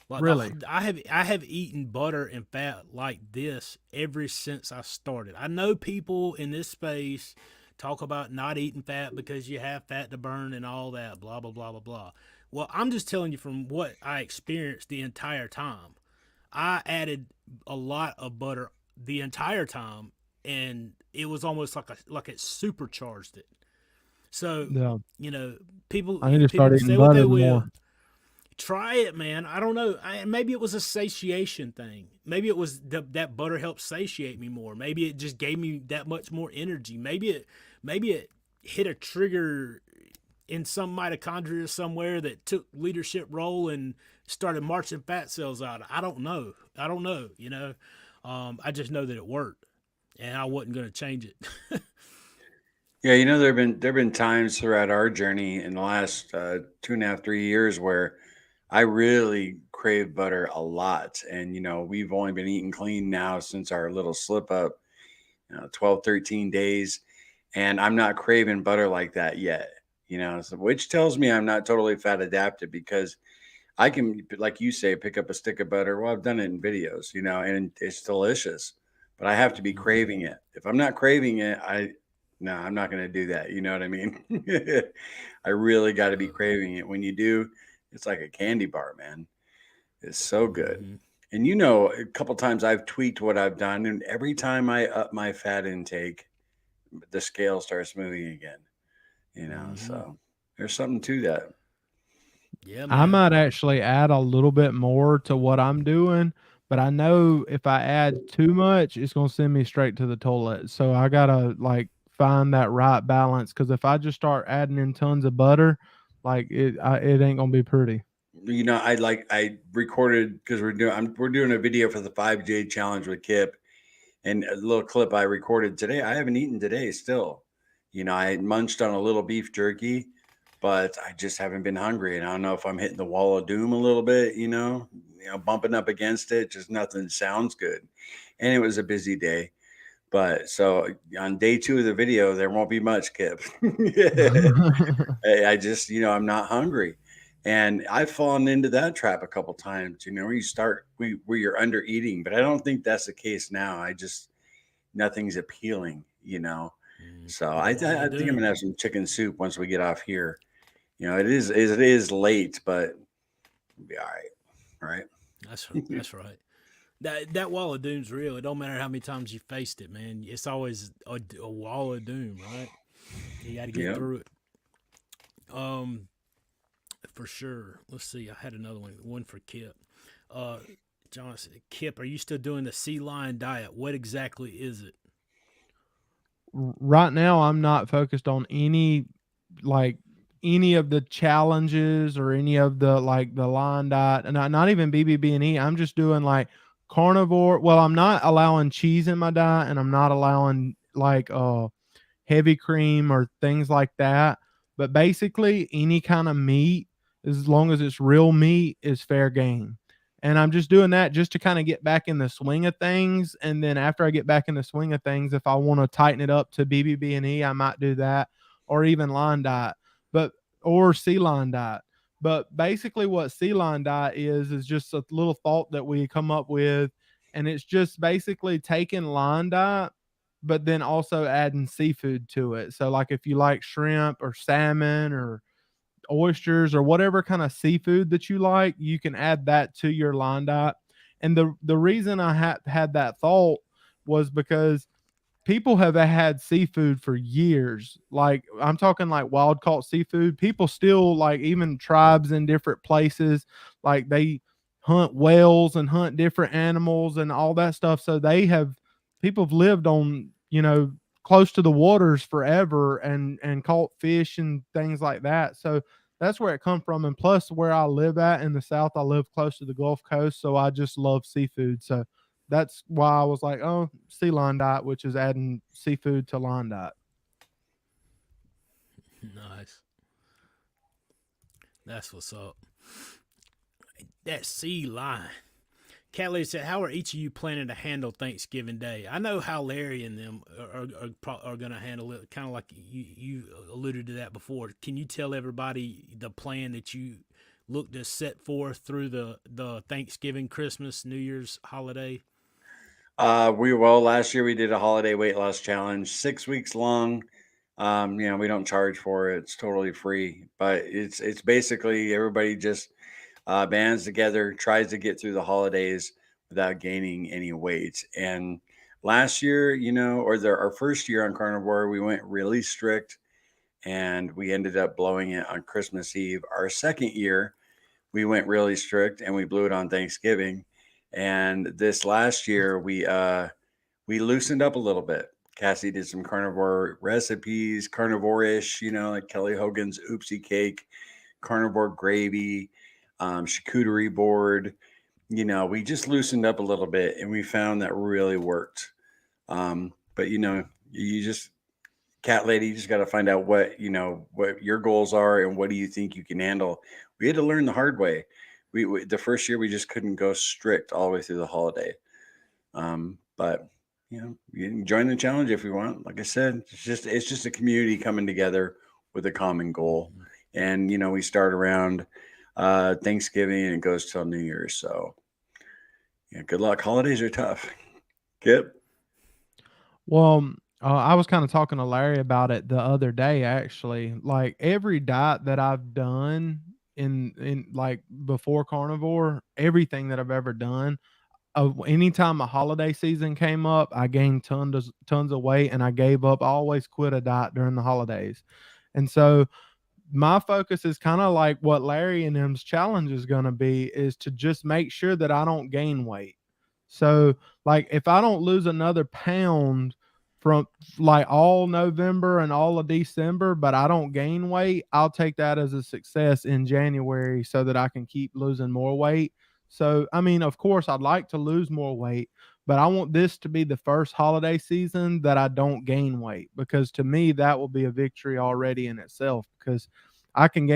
Like Really? I have eaten butter and fat like this ever since I started. I know people in this space talk about not eating fat because you have fat to burn and all that, blah blah blah blah blah. Well, I'm just telling you from what I experienced the entire time. I added a lot of butter the entire time, and it was almost like it supercharged it. So, Yeah. you know, people I need to people start can eating say what they butter will. more. Try it, man. I don't know. Maybe it was a satiation thing. Maybe it was that butter helped satiate me more. Maybe it just gave me that much more energy. Maybe it hit a trigger in some mitochondria somewhere that took leadership role and started marching fat cells out. I don't know. You know, I just know that it worked, and I wasn't going to change it. Yeah, you know, there've been times throughout our journey in the last 2.5, 3 years where I really crave butter a lot. And we've only been eating clean now since our little slip up, 12, 13 days, and I'm not craving butter like that yet. So, which tells me I'm not totally fat adapted, because I can, like you say, pick up a stick of butter. Well, I've done it in videos, and it's delicious, but I have to be Mhm. craving it. If I'm not craving it, no, I'm not going to do that. You know what I mean? I really got to be craving it. When you do, it's like a candy bar, man. It's so good. Mhm. And a couple times I've tweaked what I've done, and every time I up my fat intake, the scale starts moving again. Mhm. So there's something to that. Yeah, I man. might actually add a little bit more to what I'm doing, but I know if I add too much, it's gonna send me straight to the toilet. So I gotta like find that right balance. Because if I just start adding in tons of butter, like it ain't gonna be pretty. I recorded, because we're doing a video for the 5J challenge with Kip, and a little clip I recorded today. I haven't eaten today still. I munched on a little beef jerky, but I just haven't been hungry. And I don't know if I'm hitting the wall of doom a little bit, bumping up against it. Just nothing sounds good. And it was a busy day. But so on day 2 of the video, there won't be much, Kip. I just, I'm not hungry. And I've fallen into that trap a couple times, where where you're under eating, but I don't think that's the case now. Nothing's appealing. Mhm. So The I wall of think I'm gonna doom. have some chicken soup once we get off here. It is late, but we'll be all right. All right. That's right. That wall of doom's real. It don't matter how many times you faced it, man. It's always a wall of doom, right? You got to get Yeah. through it. Um, for sure. Let's see. I had another one for Kip. Uh, John said, Kip, are you still doing the sea lion diet? What exactly is it? Right now, I'm not focused on like any of the challenges or any of the like the line diet, and not even BBB&E. I'm just doing like carnivore. Well, I'm not allowing cheese in my diet, and I'm not allowing like heavy cream or things like that. But basically, any kind of meat, as long as it's real meat, is fair game. And I'm just doing that just to kind of get back in the swing of things. And then after I get back in the swing of things, if I want to tighten it up to BBB&E, I might do that, or even line diet, but or sea lion diet. But basically, what sea lion diet is just a little thought that we come up with, and it's just basically taking line diet but then also adding seafood to it. So like if you like shrimp or salmon or oysters or whatever kind of seafood that you like, you can add that to your line diet. And the reason I had that thought was because people have had seafood for years. Like I'm talking like wild caught seafood. People still like, even tribes in different places, like they hunt whales and hunt different animals and all that stuff. So people have lived on, close to the waters forever and caught fish and things like that. So that's where it come from. And plus where I live at in the South, I live close to the Gulf Coast. So I just love seafood. So that's why I was like, oh, sea lion diet, which is adding seafood to lion diet. Nice. That's what's up. That sea lion. Callie said, how are each of you planning to handle Thanksgiving Day? I know how Larry and them are going to handle it, kind of like you alluded to that before. Can you tell everybody the plan that you look to set forth through the Thanksgiving, Christmas, New Year's holiday? Last year we did a holiday weight loss challenge, 6 weeks long. We don't charge for it. It's totally free, but it's basically everybody just bands together, tries to get through the holidays without gaining any weight. And last year, our first year on Carnivore, we went really strict and we ended up blowing it on Christmas Eve. Our second year, we went really strict and we blew it on Thanksgiving. And this last year, we loosened up a little bit. Cassie did some carnivore recipes, carnivore-ish, like Kelly Hogan's oopsie cake, carnivore gravy, charcuterie board. We just loosened up a little bit and we found that really worked. But you just, cat lady, you just got to find out what your goals are and what do you think you can handle. We had to learn the hard way. We the first year we just couldn't go strict all the way through the holiday. But you can join the challenge if you want. Like I said, it's just a community coming together with a common goal. And we start around Thanksgiving and it goes till New Year's. So good luck. Holidays are tough. Kip. Well, I was kind of talking to Larry about it the other day, actually. Like every diet that I've done in like before carnivore, everything that I've ever done, anytime a holiday season came up, I gained tons of weight and I gave up. I always quit a diet during the holidays. And so my focus is kind of like what Larry and him's challenge is going to be, is to just make sure that I don't gain weight. So like if I don't lose another pound from like all November and all of December, but I don't gain weight, I'll take that as a success in January so that I can keep losing more weight. So, I mean, of course, I'd like to lose more weight, but I want this to be the first holiday season that I don't gain weight, because to me, that will be a victory already in itself, because I can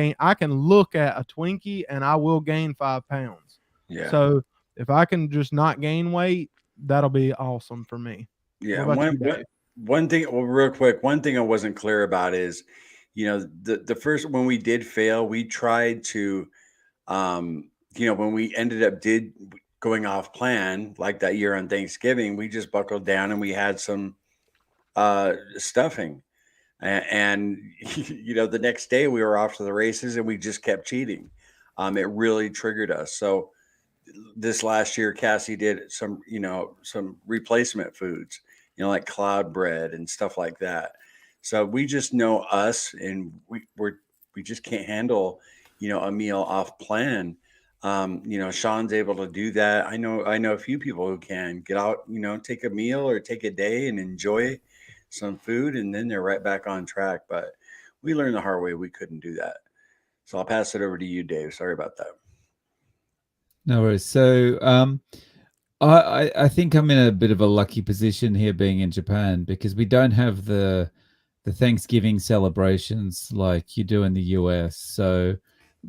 look at a Twinkie and I will gain 5 pounds. Yeah. So if I can just not gain weight, that'll be awesome for me. Yeah. One thing, real quick, one thing I wasn't clear about is, the first, when we did fail, we tried to, when we ended up going off plan, like that year on Thanksgiving, we just buckled down and we had some stuffing. And the next day we were off to the races and we just kept cheating. It really triggered us. So this last year, Cassie did some replacement foods, like cloud bread and stuff like that. So we just know us, and we just can't handle, a meal off plan. Sean's able to do that. I know a few people who can get out, take a meal or take a day and enjoy some food, and then they're right back on track. But we learned the hard way we couldn't do that. So I'll pass it over to you, Dave. Sorry about that. No worries. So I think I'm in a bit of a lucky position here being in Japan, because we don't have the Thanksgiving celebrations like you do in the US. So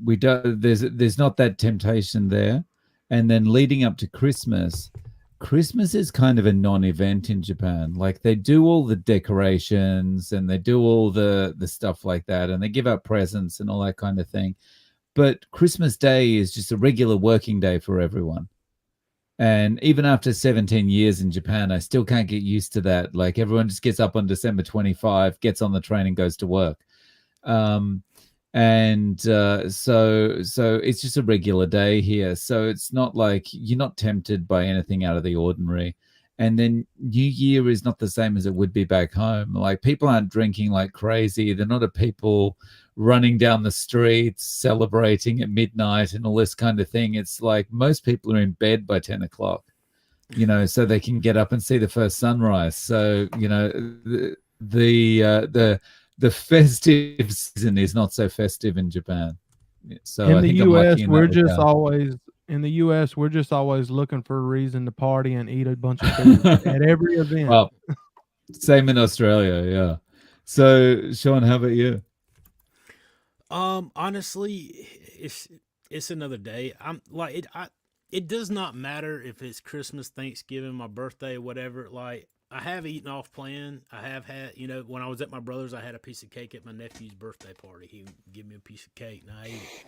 we don't, there's not that temptation there. And then leading up to Christmas is kind of a non-event in Japan. Like they do all the decorations and they do all the stuff like that, and they give out presents and all that kind of thing. But Christmas Day is just a regular working day for everyone. And even after 17 years in Japan, I still can't get used to that. Like everyone just gets up on December 25, gets on the train and goes to work. and so it's just a regular day here. So it's not like you're not tempted by anything out of the ordinary. And then New Year is not the same as it would be back home. Like, people aren't drinking like crazy. They're not a people running down the streets celebrating at midnight and all this kind of thing. It's like most people are in bed by 10 o'clock, so they can get up and see the first sunrise. So the festive season is not so festive in Japan. So In I the think I'm lucky U.S., in we're that just regard. always in the U.S. We're just always looking for a reason to party and eat a bunch of food at every event. Well, same in Australia, yeah. So Sean, how about you? Honestly, it's another day. I'm like it does not matter if it's Christmas, Thanksgiving, my birthday, whatever. Like, I have eaten off plan. I have had, when I was at my brother's, I had a piece of cake at my nephew's birthday party. He gave me a piece of cake and I ate it.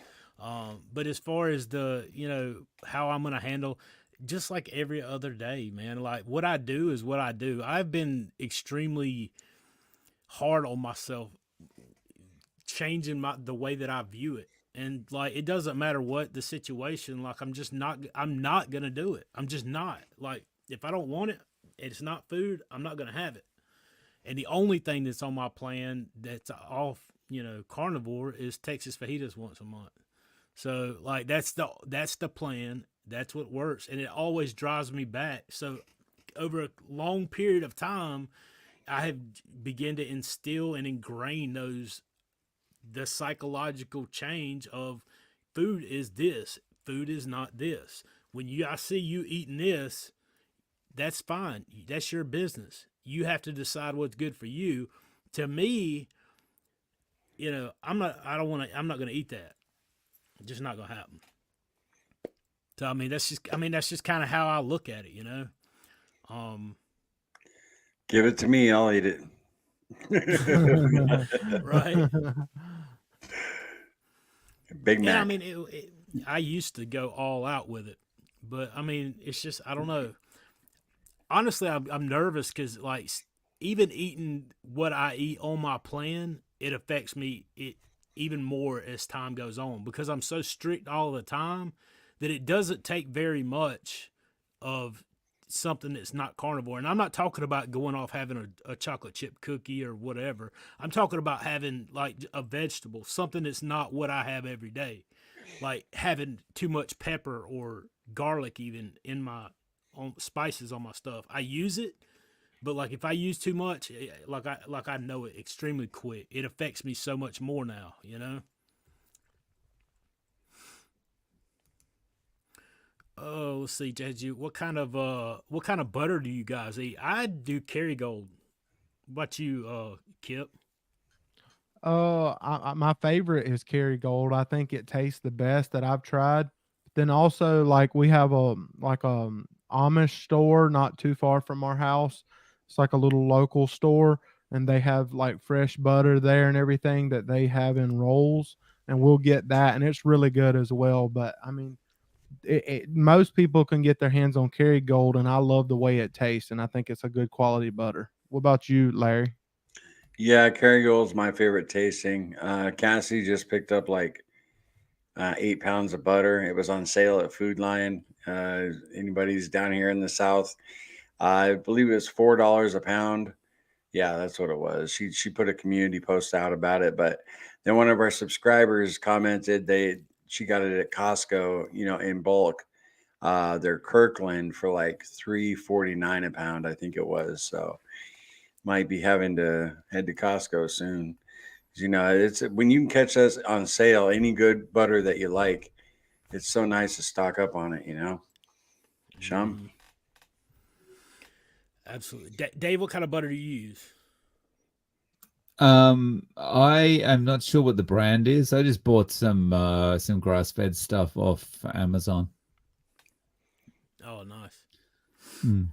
But as far as how I'm gonna handle, just like every other day, man. Like, what I do is what I do. I've been extremely hard on myself, changing the way that I view it. And like, it doesn't matter what the situation, like, I'm not going to do it. I'm just not. Like, if I don't want it, it's not food, I'm not going to have it. And the only thing that's on my plan that's off, carnivore is Texas fajitas once a month. So like, that's the plan. That's what works. And it always drives me back. So over a long period of time, I have begun to instill and ingrain the psychological change of food is this, food is not this. When I see you eating this, that's fine. That's your business. You have to decide what's good for you. To me, I'm not going to eat that. It's just not going to happen. So, that's just kind of how I look at it, Give it to me, I'll eat it. right. Big Yeah, Mac. I used to go all out with it, but it's just, I don't know. Honestly, I'm nervous because, like, even eating what I eat on my plan, it affects me even more as time goes on, because I'm so strict all the time that it doesn't take very much of something that's not carnivore. And I'm not talking about going off having a chocolate chip cookie or whatever. I'm talking about having, like, a vegetable, something that's not what I have every day. Like having too much pepper or garlic even in my spices on my stuff. I use it, but like, if I use too much, like I know it extremely quick. It affects me so much more now, Oh, let's see, Jeju. What kind of butter do you guys eat? I do Kerrygold. What about you, Kip? My favorite is Kerrygold. I think it tastes the best that I've tried. Then also, like, we have a Amish store not too far from our house. It's like a little local store, and they have like fresh butter there and everything that they have in rolls, and we'll get that, and it's really good as well. But most people can get their hands on Kerrygold, and I love the way it tastes, and I think it's a good quality butter. What about you, Larry? Yeah, Kerrygold's my favorite tasting. Cassie just picked up like 8 pounds of butter. It was on sale at Food Lion. Anybody's down here in the South, I believe it was $4 a pound. Yeah, that's what it was. She put a community post out about it, but then one of our subscribers commented she got it at Costco, in bulk. They're Kirkland for like $3.49 a pound, I think it was. So might be having to head to Costco soon. It's when you can catch us on sale, any good butter that you like, it's so nice to stock up on it. Shum? Absolutely. Dave, what kind of butter do you use? I am not sure what the brand is. I just bought some grass-fed stuff off Amazon. Oh, nice. Mm.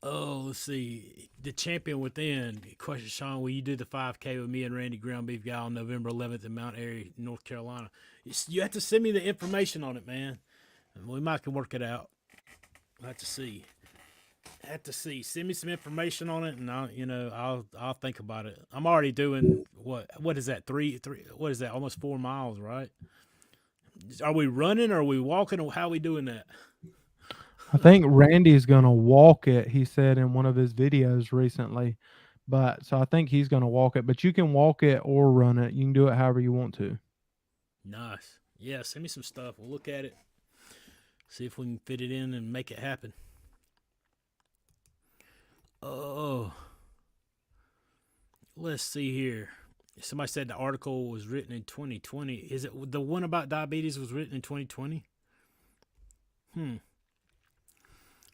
Oh, let's see. The champion within. Question, Sean, will you do the 5K with me and Randy Ground Beef Guy on November 11th in Mount Airy, North Carolina? You have to send me the information on it, man. We might can work it out. We'll have to see. have to see. Send me some information on it, and I'll think about it. I'm already doing what is that three what is that almost 4 miles, right? Are we running or are we walking or how are we doing that? I think Randy's gonna walk it. He said in one of his videos recently, but so I think he's gonna walk it. But you can walk it or run it. You can do it however you want to. Nice. Yeah, send me some stuff. We'll look at it. See if we can fit it in and make it happen. Oh, let's see here. Somebody said the article was written in 2020. Is it the one about diabetes was written in 2020?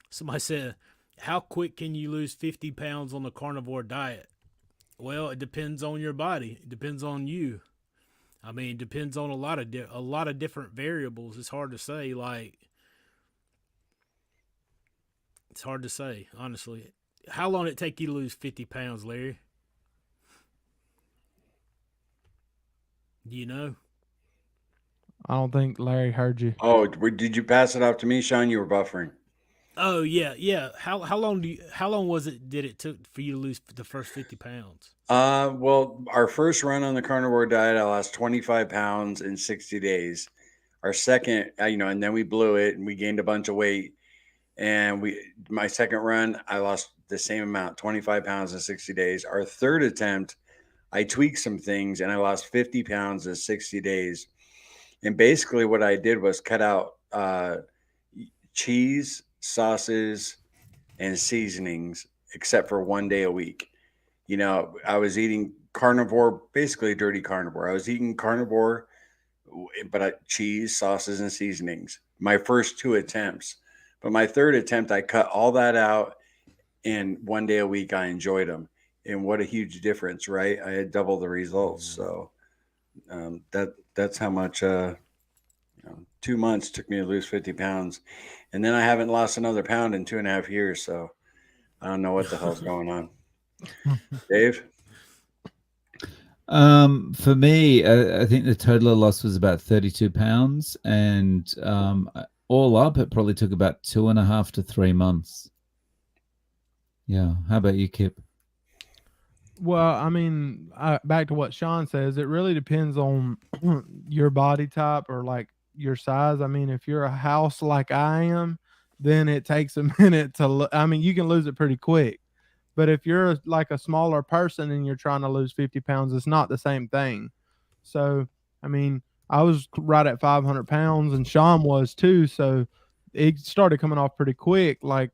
Somebody said, how quick can you lose 50 pounds on the carnivore diet? Well, it depends on your body. It depends on you. I mean, it depends on a lot of different variables. It's hard to say. It's hard to say, honestly. How long did it take you to lose 50 pounds, Larry? Do you know? I don't think Larry heard you. Oh, did you pass it off to me, Sean? You were buffering. Oh yeah. How long was it did it took for you to lose the first 50 pounds? Well, our first run on the carnivore diet, I lost 25 pounds in 60 days. Our second, and then we blew it and we gained a bunch of weight. And my second run, I lost the same amount, 25 pounds in 60 days. Our third attempt, I tweaked some things and I lost 50 pounds in 60 days. And basically what I did was cut out cheese, sauces, and seasonings, except for 1 day a week. I was eating carnivore, basically dirty carnivore. I was eating carnivore, but cheese, sauces, and seasonings. My first 2 attempts. But my third attempt, I cut all that out. And 1 day a week, I enjoyed them. And what a huge difference, right? I had double the results. So that's how much 2 months took me to lose 50 pounds. And then I haven't lost another pound in 2.5 years. So I don't know what the hell's going on. Dave? For me, I think the total loss was about 32 pounds. And all up, it probably took about 2.5 to 3 months. Yeah. How about you, Kip? Well, I mean, back to what Sean says, it really depends on your body type or like your size. I mean, if you're a house like I am, then it takes a minute to, I mean, you can lose it pretty quick. But if you're like a smaller person and you're trying to lose 50 pounds, it's not the same thing. So, I mean, I was right at 500 pounds and Sean was too. So it started coming off pretty quick. Like,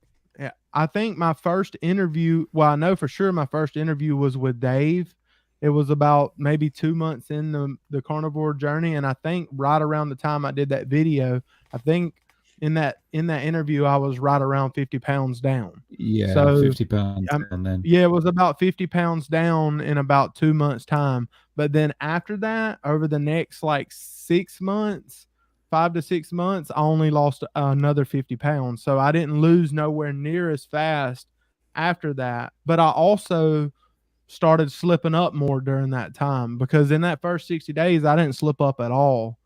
I think my first interview, well, I know for sure my first interview was with Dave. It was about maybe 2 months in the carnivore journey. And I think right around the time I did that video, I think in that interview, I was right around 50 pounds down. Yeah, so 50 pounds down then. Yeah, it was about 50 pounds down in about 2 months' time. But then after that, over the next like 6 months, 5 to 6 months, I only lost another 50 pounds. So I didn't lose nowhere near as fast after that. But I also started slipping up more during that time because in that first 60 days, I didn't slip up at all.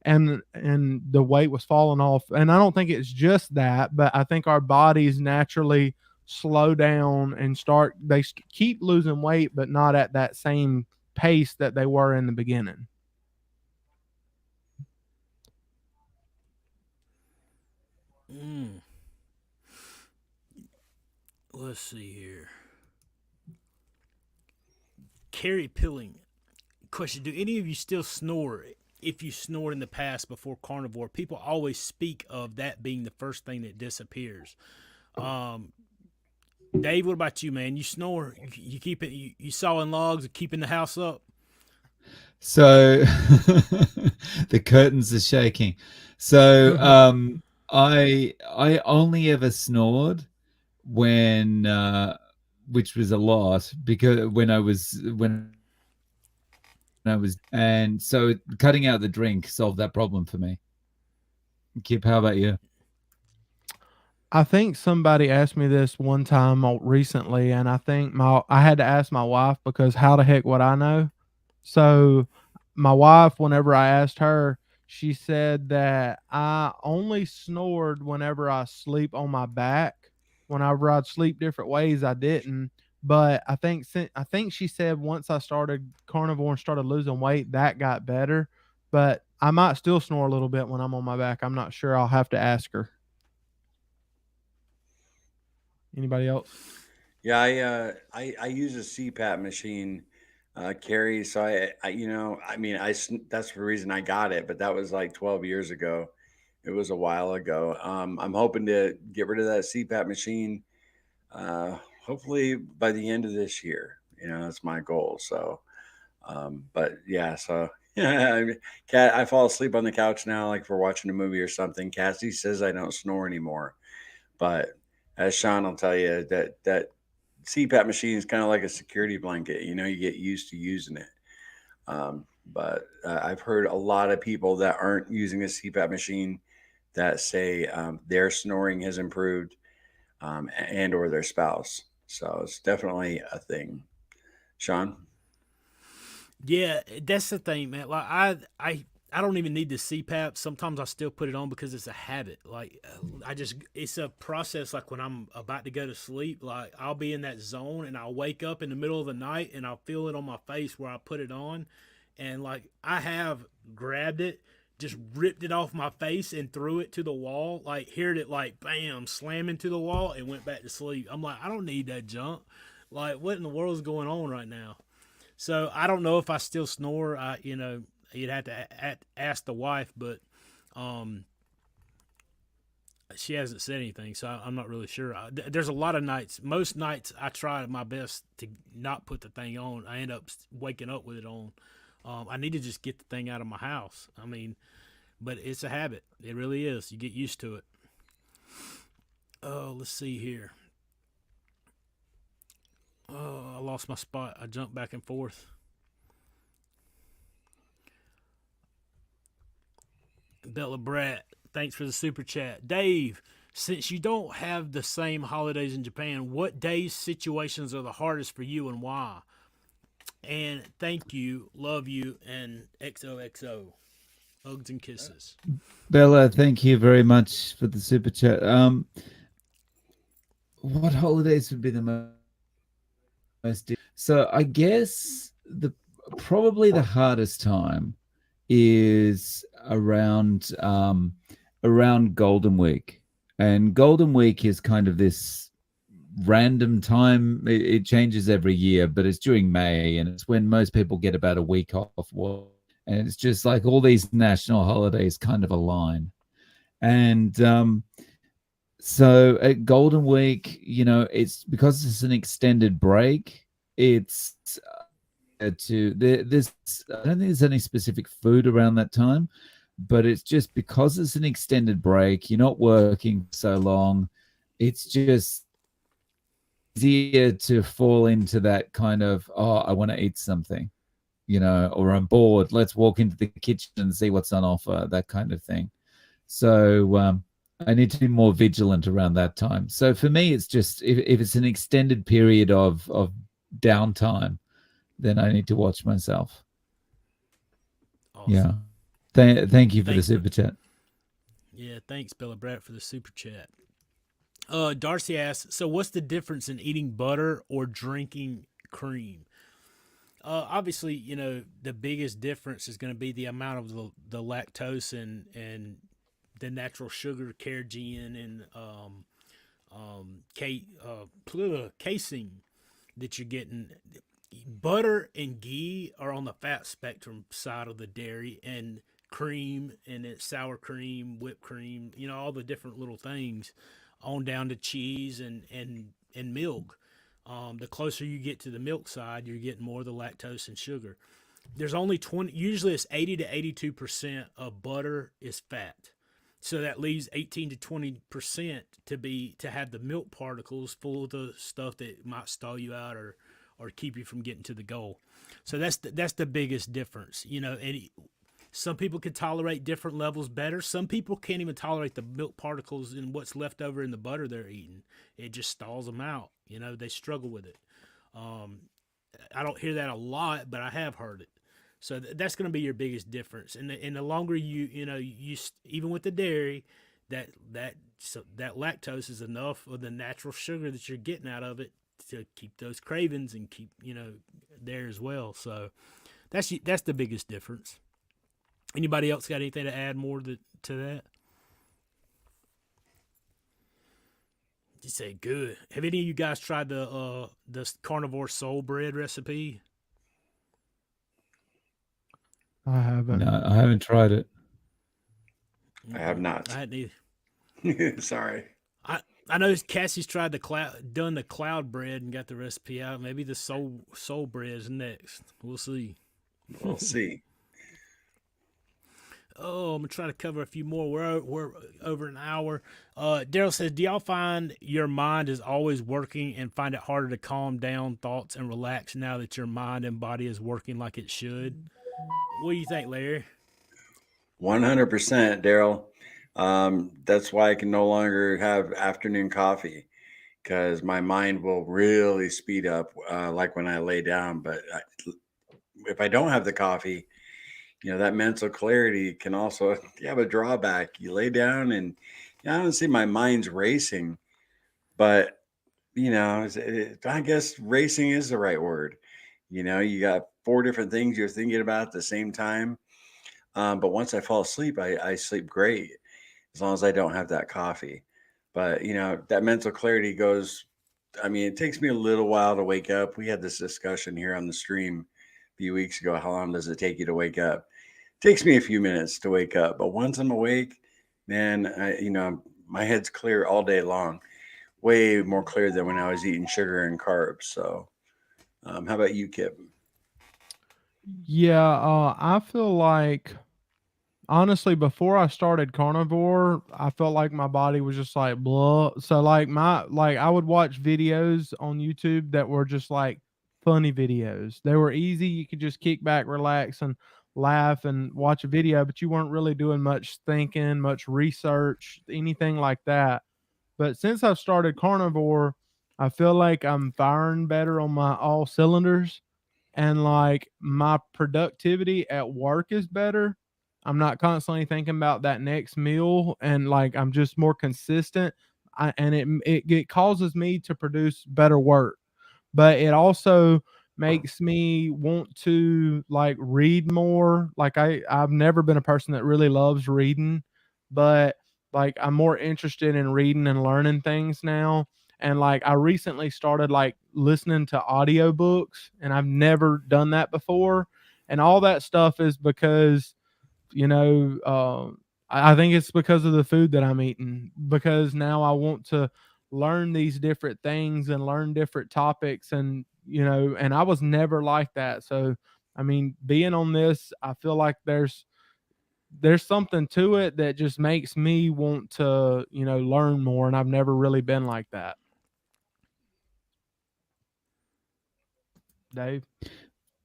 And the weight was falling off. And I don't think it's just that, but I think our bodies naturally slow down and keep losing weight, but not at that same pace that they were in the beginning. Let's see here. Carrie Pilling. Question: do any of you still snore? If you snored in the past before carnivore, people always speak of that being the first thing that disappears. Dave, what about you, man? You snore? You keep it? You sawing logs or keeping the house up? So the curtains are shaking. So I only ever snored when which was a lot because when I was and so cutting out the drink solved that problem for me. Kip, how about you? I think somebody asked me this one time recently, and I think I had to ask my wife because how the heck would I know? So my wife, whenever I asked her, she said that I only snored whenever I sleep on my back. whenever I'd sleep different ways, I didn't. But I think she said once I started carnivore and started losing weight, that got better. But I might still snore a little bit when I'm on my back. I'm not sure. I'll have to ask her. Anybody else? Yeah, I use a CPAP machine, Carrie. So that's the reason I got it, but that was like 12 years ago. It was a while ago. I'm hoping to get rid of that CPAP machine, hopefully by the end of this year. That's my goal. So, but yeah, so yeah, I fall asleep on the couch now, like if we're watching a movie or something. Cassie says I don't snore anymore, but as Sean will tell you, that CPAP machine is kind of like a security blanket. You get used to using it. But I've heard a lot of people that aren't using a CPAP machine that say their snoring has improved, and or their spouse. So it's definitely a thing. Sean? Yeah, that's the thing, man. Like I don't even need the CPAP. Sometimes I still put it on because it's a habit. Like it's a process. Like when I'm about to go to sleep, like I'll be in that zone and I'll wake up in the middle of the night and I'll feel it on my face where I put it on, and like I have grabbed it, just ripped it off my face and threw it to the wall. Like heard it like bam slam into the wall and went back to sleep. I'm like, I don't need that junk. Like what in the world is going on right now? So I don't know if I still snore. You'd have to ask the wife, but she hasn't said anything, so I'm not really sure. There's a lot of nights. Most nights I try my best to not put the thing on. I end up waking up with it on. I need to just get the thing out of my house. I mean, but it's a habit. It really is. You get used to it. Oh, let's see here. Oh, I lost my spot. I jumped back and forth. Bella Brat, thanks for the super chat. Dave, since you don't have the same holidays in Japan, what days situations are the hardest for you and why? And thank you, love you, and XOXO. Hugs and kisses. Bella, thank you very much for the super chat. What holidays would be the most? So I guess probably the hardest time is around Golden Week, and Golden Week is kind of this random time. It changes every year, but it's during May, and it's when most people get about a week off work, and it's just like all these national holidays kind of align. And so at Golden Week, it's because it's an extended break. It's there's I don't think there's any specific food around that time, but it's just because it's an extended break. You're not working so long. It's just easier to fall into that kind of, oh, I want to eat something, or I'm bored. Let's walk into the kitchen and see what's on offer, that kind of thing. So I need to be more vigilant around that time. So for me, it's just if it's an extended period of downtime, then I need to watch myself. Awesome. Yeah. Thank you for the super chat. Yeah, thanks, Bella Brat, for the super chat. Darcy asks, so what's the difference in eating butter or drinking cream? Obviously, the biggest difference is going to be the amount of the lactose and the natural sugar, carrageenan, and casein that you're getting. Butter and ghee are on the fat spectrum side of the dairy, and cream and it's sour cream, whipped cream, all the different little things on down to cheese and milk. The closer you get to the milk side, you're getting more of the lactose and sugar. There's only usually it's 80 to 82% of butter is fat. So that leaves 18 to 20% to have the milk particles full of the stuff that might stall you out or keep you from getting to the goal. So that's the biggest difference. And some people can tolerate different levels better. Some people can't even tolerate the milk particles and what's left over in the butter they're eating. It just stalls them out. They struggle with it. I don't hear that a lot, but I have heard it. So that's going to be your biggest difference. And the longer you even with the dairy, that lactose is enough of the natural sugar that you're getting out of it to keep those cravings and keep there as well. So that's the biggest difference. Anybody else got anything to add more to that? You say good. Have any of you guys tried the carnivore soul bread recipe? I haven't. No, I haven't tried it. I have not. I hadn't either. Sorry. I know Cassie's tried done the cloud bread and got the recipe out. Maybe the soul bread is next. We'll see. We'll see. Oh, I'm gonna try to cover a few more. We're over an hour. Daryl says, "Do y'all find your mind is always working and find it harder to calm down thoughts and relax now that your mind and body is working like it should?" What do you think, Larry? 100%, Daryl. That's why I can no longer have afternoon coffee, because my mind will really speed up, like when I lay down. But if I don't have the coffee, that mental clarity can also have a drawback. You lay down and I don't see my mind's racing, but I guess racing is the right word. You got 4 different things you're thinking about at the same time. But once I fall asleep, I sleep great as long as I don't have that coffee. But that mental clarity goes. I mean, it takes me a little while to wake up. We had this discussion here on the stream a few weeks ago. How long does it take you to wake up? Takes me a few minutes to wake up, but once I'm awake, man, my head's clear all day long, way more clear than when I was eating sugar and carbs. So, how about you, Kip? Yeah, I feel like honestly, before I started carnivore, I felt like my body was just like blah. So like I would watch videos on YouTube that were just like funny videos. They were easy. You could just kick back, relax, and laugh and watch a video, but you weren't really doing much thinking, much research, anything like that. But since I've started carnivore, I feel like I'm firing better on my all cylinders, and like my productivity at work is better. I'm not constantly thinking about that next meal, and like I'm just more consistent. And it causes me to produce better work, but it also makes me want to like read more. Like I've never been a person that really loves reading, but like I'm more interested in reading and learning things now. And like I recently started like listening to audiobooks, and I've never done that before. And all that stuff is because you know, I think it's because of the food that I'm eating, because now I want to learn these different things and learn different topics. And, and I was never like that. So, I mean, being on this, I feel like there's something to it that just makes me want to, learn more. And I've never really been like that. Dave?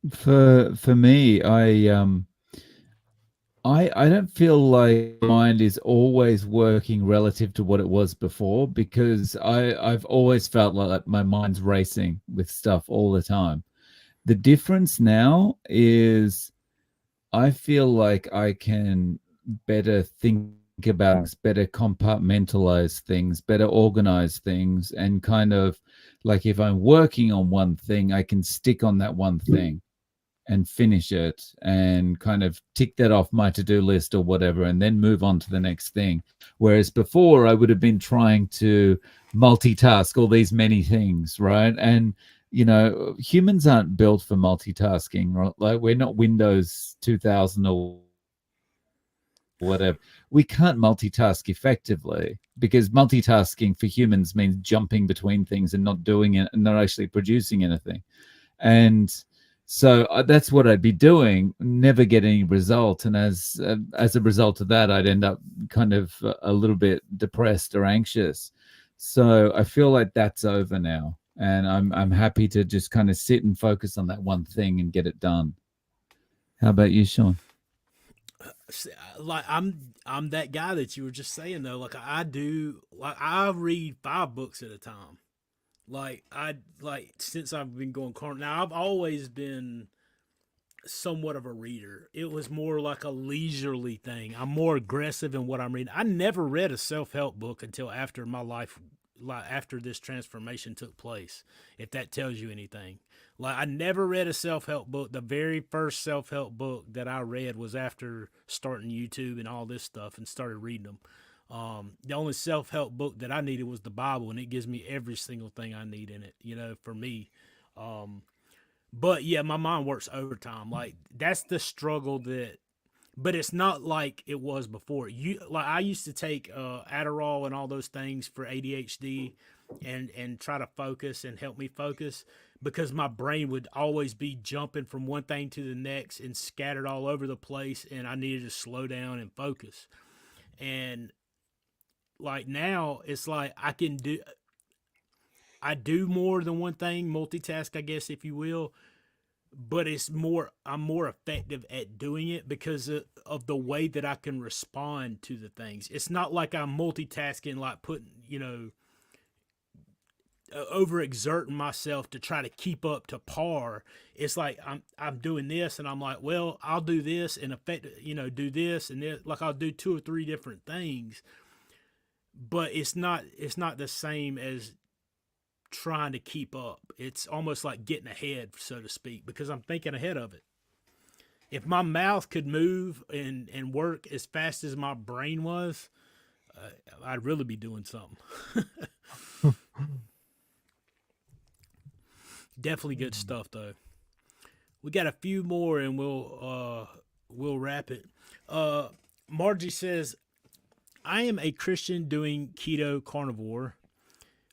For me, I don't feel like mind is always working relative to what it was before, because I've always felt like my mind's racing with stuff all the time. The difference now is I feel like I can better think about things, better compartmentalize things, better organize things, and kind of like if I'm working on one thing, I can stick on that one thing and finish it and kind of tick that off my to-do list or whatever, and then move on to the next thing. Whereas before I would have been trying to multitask all these many things, right? And humans aren't built for multitasking, right? Like we're not Windows 2000 or whatever. We can't multitask effectively, because multitasking for humans means jumping between things and not doing it and not actually producing anything. And so that's what I'd be doing, never get any result. And as a result of that, I'd end up kind of a little bit depressed or anxious. So I feel like that's over now, and I'm happy to just kind of sit and focus on that one thing and get it done. How about you, Sean? Like I'm that guy that you were just saying though. Like I read 5 books at a time. Like since I've been going carnivore. Now I've always been somewhat of a reader. It was more like a leisurely thing. I'm more aggressive in what I'm reading. I never read a self-help book until after my life, like after this transformation took place, if that tells you anything. Like I never read a self-help book. The very first self-help book that I read was after starting YouTube and all this stuff and started reading them. The only self-help book that I needed was the Bible, and it gives me every single thing I need in it, for me. But yeah, my mind works overtime. Like that's the struggle but it's not like it was before. I used to take Adderall and all those things for ADHD and try to focus and help me focus because my brain would always be jumping from one thing to the next and scattered all over the place, and I needed to slow down and focus. And like now it's like I do more than one thing, multitask, I guess, if you will, but I'm more effective at doing it because of the way that I can respond to the things. It's not like I'm multitasking, like putting, overexerting myself to try to keep up to par. It's like I'm doing this and I'm like, well, I'll do this and do this and this. Like I'll do 2 or 3 different things, but it's not the same as trying to keep up. It's almost like getting ahead, so to speak, because I'm thinking ahead of it. If my mouth could move and work as fast as my brain was, I'd really be doing something. Definitely good stuff, though. We got a few more, and we'll wrap it. Margie says, I am a Christian doing keto carnivore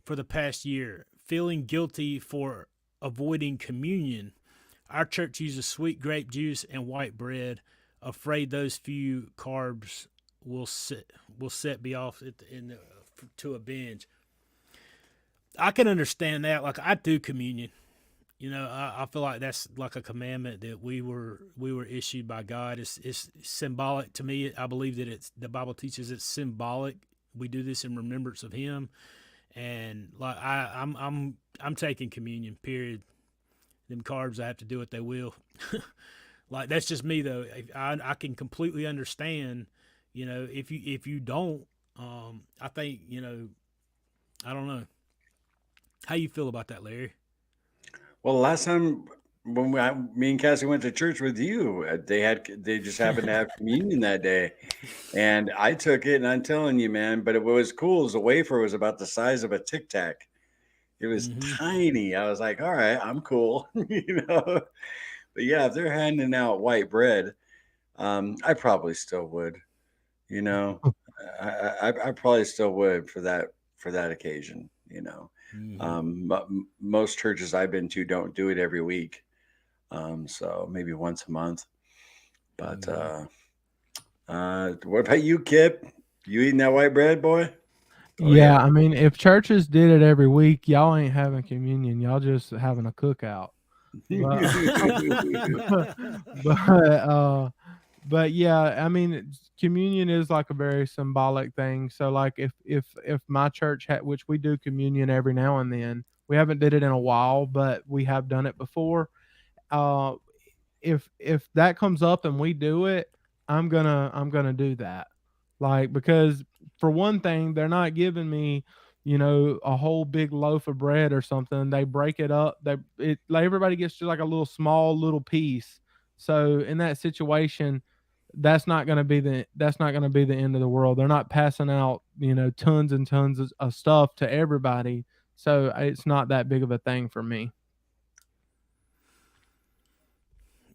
for the past year, feeling guilty for avoiding communion. Our church uses sweet grape juice and white bread, afraid those few carbs will set me off to a binge. I can understand that. Like I do communion. I feel like that's like a commandment that we were issued by God. It's symbolic to me. I believe that the Bible teaches it's symbolic. We do this in remembrance of Him. And like I'm taking communion. Period. Them carbs, I have to do what they will. Like that's just me though. I can completely understand. If you don't, I think I don't know. How you feel about that, Larry? Well, last time when me and Cassie went to church with you, they just happened to have communion that day, and I took it. And I'm telling you, man, but what was cool is the wafer was about the size of a Tic Tac. It was tiny. I was like, all right, I'm cool, But yeah, if they're handing out white bread, I probably still would, I probably still would for that occasion, Most churches I've been to don't do it every week. So maybe once a month. But what about you, Kip? You eating that white bread, boy? Oh, yeah, I mean, if churches did it every week, y'all ain't having communion. Y'all just having a cookout. But yeah, I mean, communion is like a very symbolic thing. So like if my church which we do communion every now and then, we haven't did it in a while, but we have done it before. If that comes up and we do it, I'm gonna do that. Like, because for one thing, they're not giving me, a whole big loaf of bread or something. They break it up. Everybody gets just like a little piece. So in that situation, that's not going to be the end of the world. They're not passing out, tons and tons of stuff to everybody. So it's not that big of a thing for me.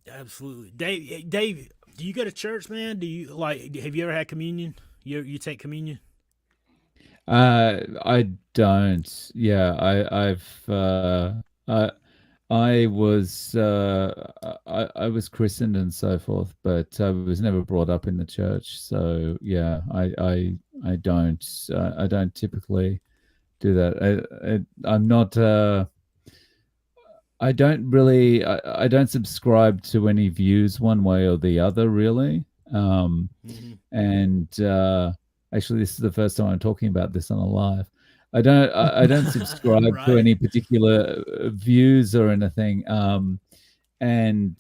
Absolutely. Dave, do you go to church, man? Have you ever had communion? You take communion? I don't. Yeah, I was christened and so forth, but I was never brought up in the church. So yeah, I don't typically do that. I'm not. I don't subscribe to any views one way or the other, really. And actually, this is the first time I'm talking about this on a live. I don't subscribe to any particular views or anything. and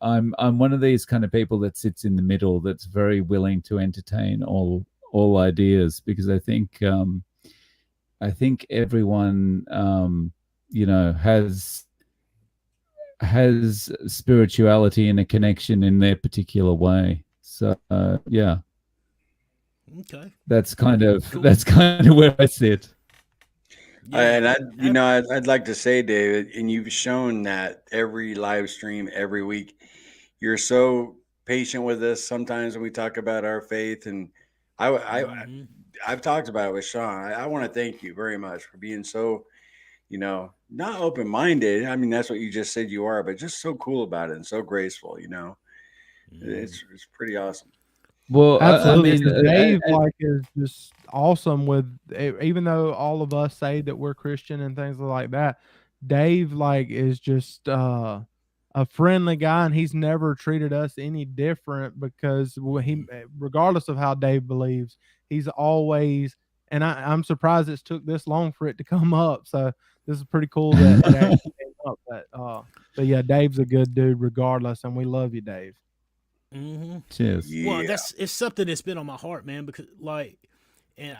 I'm one of these kind of people that sits in the middle, that's very willing to entertain all ideas, because I think everyone has spirituality and a connection in their particular way. So yeah, Okay. that's kind of Cool. where I sit. And I'd like to say, David, and you've shown that every live stream, every week, you're so patient with us. Sometimes when we talk about our faith, and Mhm. I've talked about it with Sean. I want to thank you very much for being so, not open minded. I mean, that's what you just said you are, but just so cool about it and so graceful. It's pretty awesome. Well, Absolutely. I mean, Dave like is just awesome with even though all of us say that we're Christian and things like that, Dave like is just a friendly guy, and he's never treated us any different, because he, regardless of how Dave believes, he's always, and I'm surprised it's took this long for it to come up. So this is pretty cool that it actually came up. But yeah, Dave's a good dude regardless, and we love you, Dave. Mhm. cheers. Well, Yeah. it's something that's been on my heart, man, because and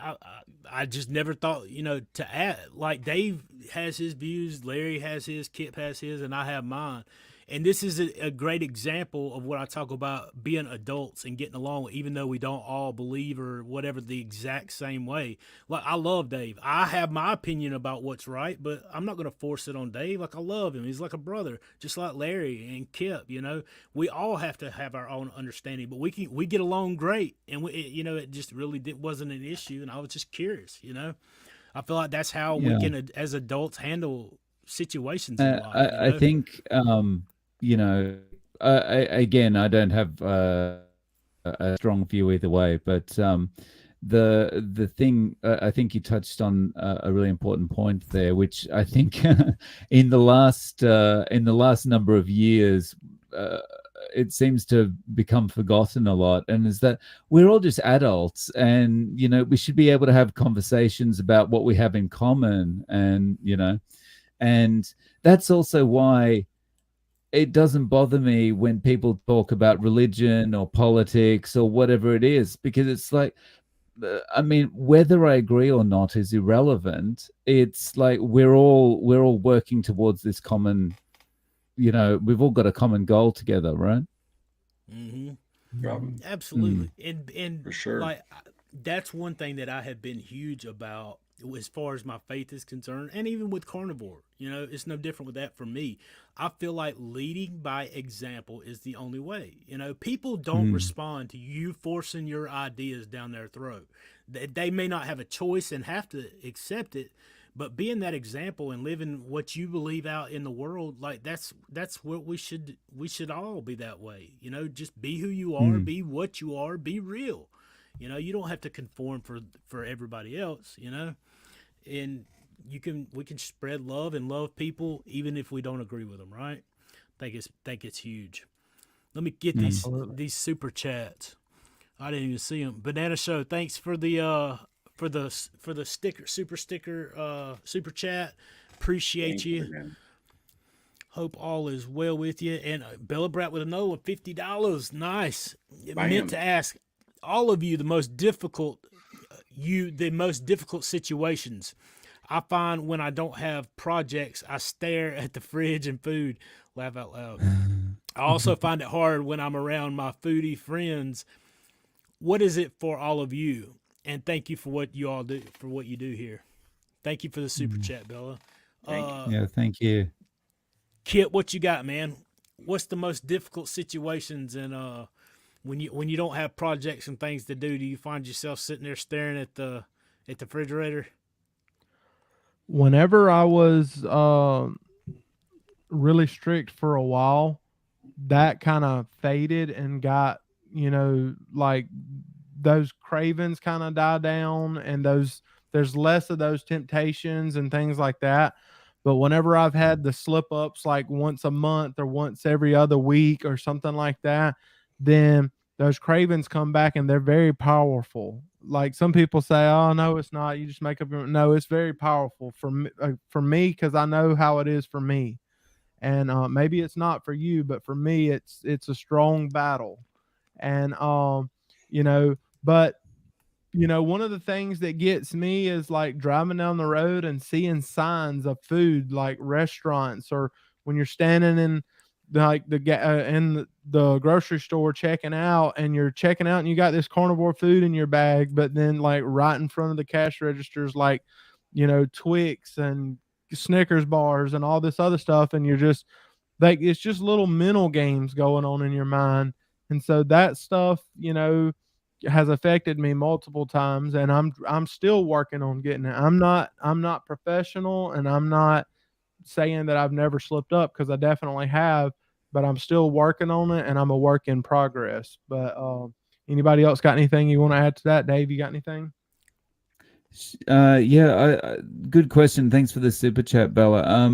I just never thought, to add, like, Dave has his views, Larry has his, Kip has his, and I have mine. And this is a great example of what I talk about, being adults and getting along, even though we don't all believe or whatever the exact same way. Like, I love Dave. I have my opinion about what's right, but I'm not going to force it on Dave. Like, I love him. He's like a brother, just like Larry and Kip. We all have to have our own understanding, but we get along great, and it just really wasn't an issue. And I was just curious. I feel like that's how we Yeah. can, as adults, handle situations in life. I think again, I don't have a strong view either way, but the thing, I think you touched on a really important point there, which I think in the last number of years, it seems to become forgotten a lot, and is that we're all just adults, and we should be able to have conversations about what we have in common, and that's also why it doesn't bother me when people talk about religion or politics or whatever it is, because it's like, I mean, whether I agree or not is irrelevant. It's like we're all working towards this common, we've all got a common goal together, right? Mm-hmm. Problem. Absolutely. And For sure. like, that's one thing that I have been huge about as far as my faith is concerned, and even with carnivore. It's no different with that for me. I feel like leading by example is the only way. People don't respond to you forcing your ideas down their throat. They may not have a choice and have to accept it, but being that example and living what you believe out in the world, like, that's what we should all be that way. Just be who you are, be what you are, be real. You don't have to conform for everybody else, and we can spread love and love people even if we don't agree with them, right? Think it's huge. Let me get these super chats. I didn't even see them. Banana Show, thanks for the sticker, super chat. Appreciate Thank you. man. Hope all is well with you. And Bella Brat with another one, $50. Nice. Bam. Meant to ask all of you the most difficult situations. I find when I don't have projects, I stare at the fridge and food. Laugh out loud. I also find it hard when I'm around my foodie friends. What is it for all of you? And thank you for what you all do, for what you do here. Thank you for the super chat, Bella. Yeah, thank you. Kit, what you got, man? What's the most difficult situations, and when you don't have projects and things to do you find yourself sitting there staring at the refrigerator? Whenever I was really strict for a while, that kind of faded and got, like, those cravings kind of die down, and there's less of those temptations and things like that. But whenever I've had the slip ups, like once a month or once every other week or something like that, then those cravings come back, and they're very powerful. Like, some people say, "Oh no, it's not. You just make up your." No, it's very powerful for me, because I know how it is for me. And maybe it's not for you, but for me, it's a strong battle. And you know, but one of the things that gets me is like driving down the road and seeing signs of food, like restaurants, or when you're standing in in the grocery store checking out, and you're checking out and you got this carnivore food in your bag, but then like right in front of the cash registers, like, Twix and Snickers bars and all this other stuff. And you're just like, it's just little mental games going on in your mind. And so that stuff, has affected me multiple times, and I'm still working on getting it. I'm not professional, and I'm not saying that I've never slipped up, because I definitely have, but I'm still working on it, and I'm a work in progress. But anybody else got anything you want to add to that? Dave, you got anything? Yeah, good question. Thanks for the super chat, Bella.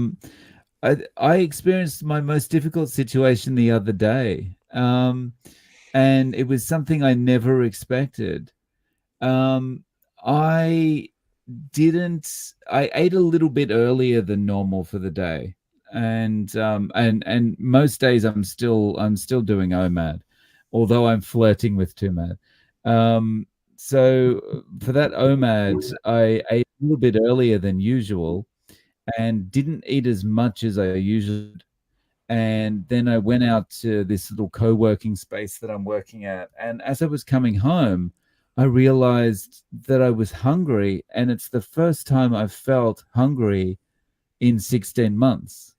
I experienced my most difficult situation the other day. And it was something I never expected. I ate a little bit earlier than normal for the day. And most days I'm still doing OMAD, although I'm flirting with TOMAD. So for that OMAD, I ate a little bit earlier than usual and didn't eat as much as I usually did. And then I went out to this little co-working space that I'm working at. And as I was coming home, I realized that I was hungry. And it's the first time I've felt hungry in 16 months.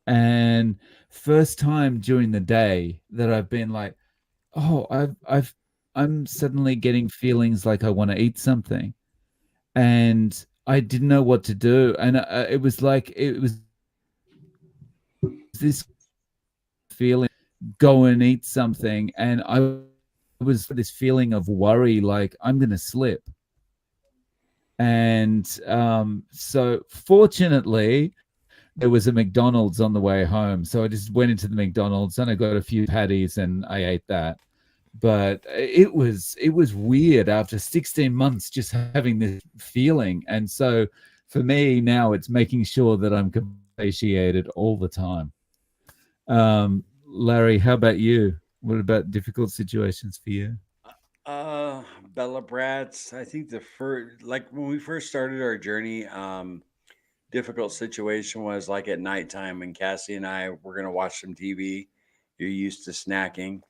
And first time during the day that I've been like, oh, I'm suddenly getting feelings like I want to eat something. And I didn't know what to do. And it was this feeling, go and eat something, and I was this feeling of worry, like I'm gonna slip. And so fortunately there was a McDonald's on the way home, so I just went into the McDonald's and I got a few patties and I ate that. But it was weird after 16 months just having this feeling. And so for me now, it's making sure that I'm satiated all the time. Larry, how about you? What about difficult situations for you? Bella Brats. I think like when we first started our journey, difficult situation was like at nighttime when Cassie and I were gonna watch some TV. You're used to snacking,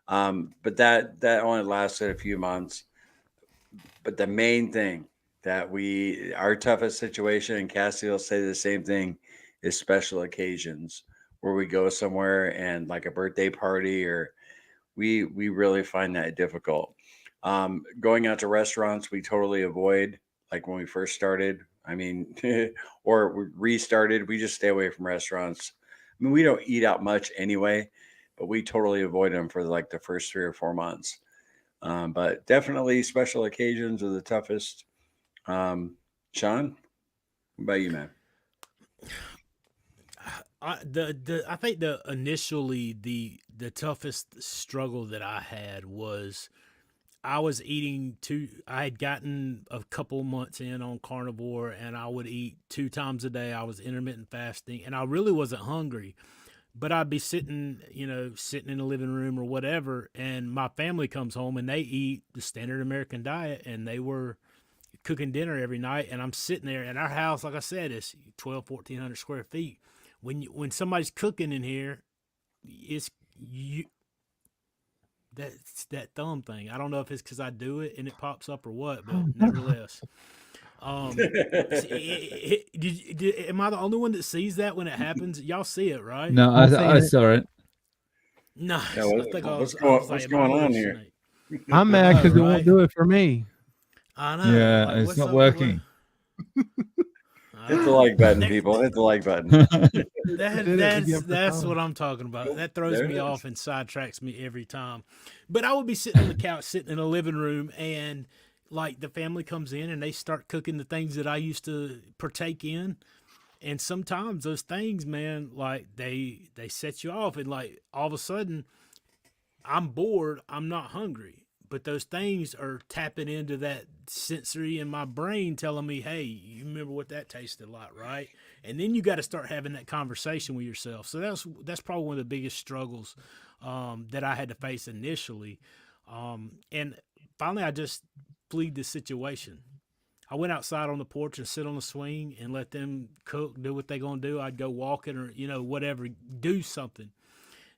but that only lasted a few months. But the main thing that our toughest situation, and Cassie will say the same thing, is special occasions where we go somewhere and like a birthday party, or we really find that difficult. Going out to restaurants, we totally avoid, like when we first started. I mean, or we restarted, we just stay away from restaurants. I mean, we don't eat out much anyway, but we totally avoid them for like the first 3 or 4 months. But definitely special occasions are the toughest. Sean, what about you, man? I think the toughest struggle that I had was I was eating I had gotten a couple months in on carnivore, and I would eat 2 times a day. I was intermittent fasting, and I really wasn't hungry, but I'd be sitting in the living room or whatever, and my family comes home and they eat the standard American diet, and they were cooking dinner every night, and I'm sitting there, and our house, like I said, is 1,400 square feet. When somebody's cooking in here, it's you. That's that thumb thing. I don't know if it's because I do it and it pops up or what, but nevertheless. Am I the only one that sees that when it happens? Y'all see it, right? No, I saw it. Nice. Yeah, I think what's like, going on here? I'm mad because it right? won't do it for me. I know. Yeah, like, it's what's not up working. Hit the like button, people. Hit the like button. That's what I'm talking about. That throws There it me is. off and sidetracks me every time. But I would be sitting on the couch, sitting in a living room, and like the family comes in and they start cooking the things that I used to partake in. And sometimes those things, man, like they set you off, and like all of a sudden I'm bored, I'm not hungry, but those things are tapping into that sensory in my brain telling me, hey, you remember what that tasted like, right? And then you got to start having that conversation with yourself. So that's probably one of the biggest struggles that I had to face initially. And finally, I just fleed the situation. I went outside on the porch and sit on the swing and let them cook, do what they're going to do. I'd go walking or, whatever, do something.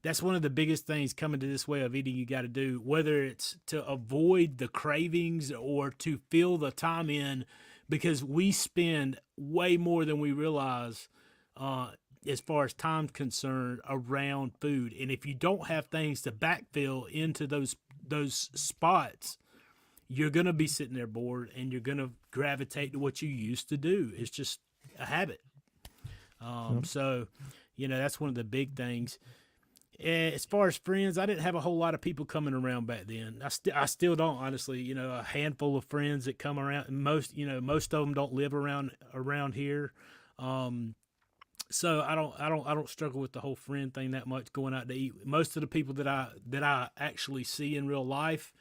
That's one of the biggest things coming to this way of eating you got to do, whether it's to avoid the cravings or to fill the time in, because we spend way more than we realize as far as time's concerned around food. And if you don't have things to backfill into those spots, you're going to be sitting there bored and you're going to gravitate to what you used to do. It's just a habit. So, that's one of the big things. As far as friends, I didn't have a whole lot of people coming around back then. I still don't, honestly. A handful of friends that come around. And most of them don't live around here. So I don't struggle with the whole friend thing that much, going out to eat. Most of the people that I actually see in real life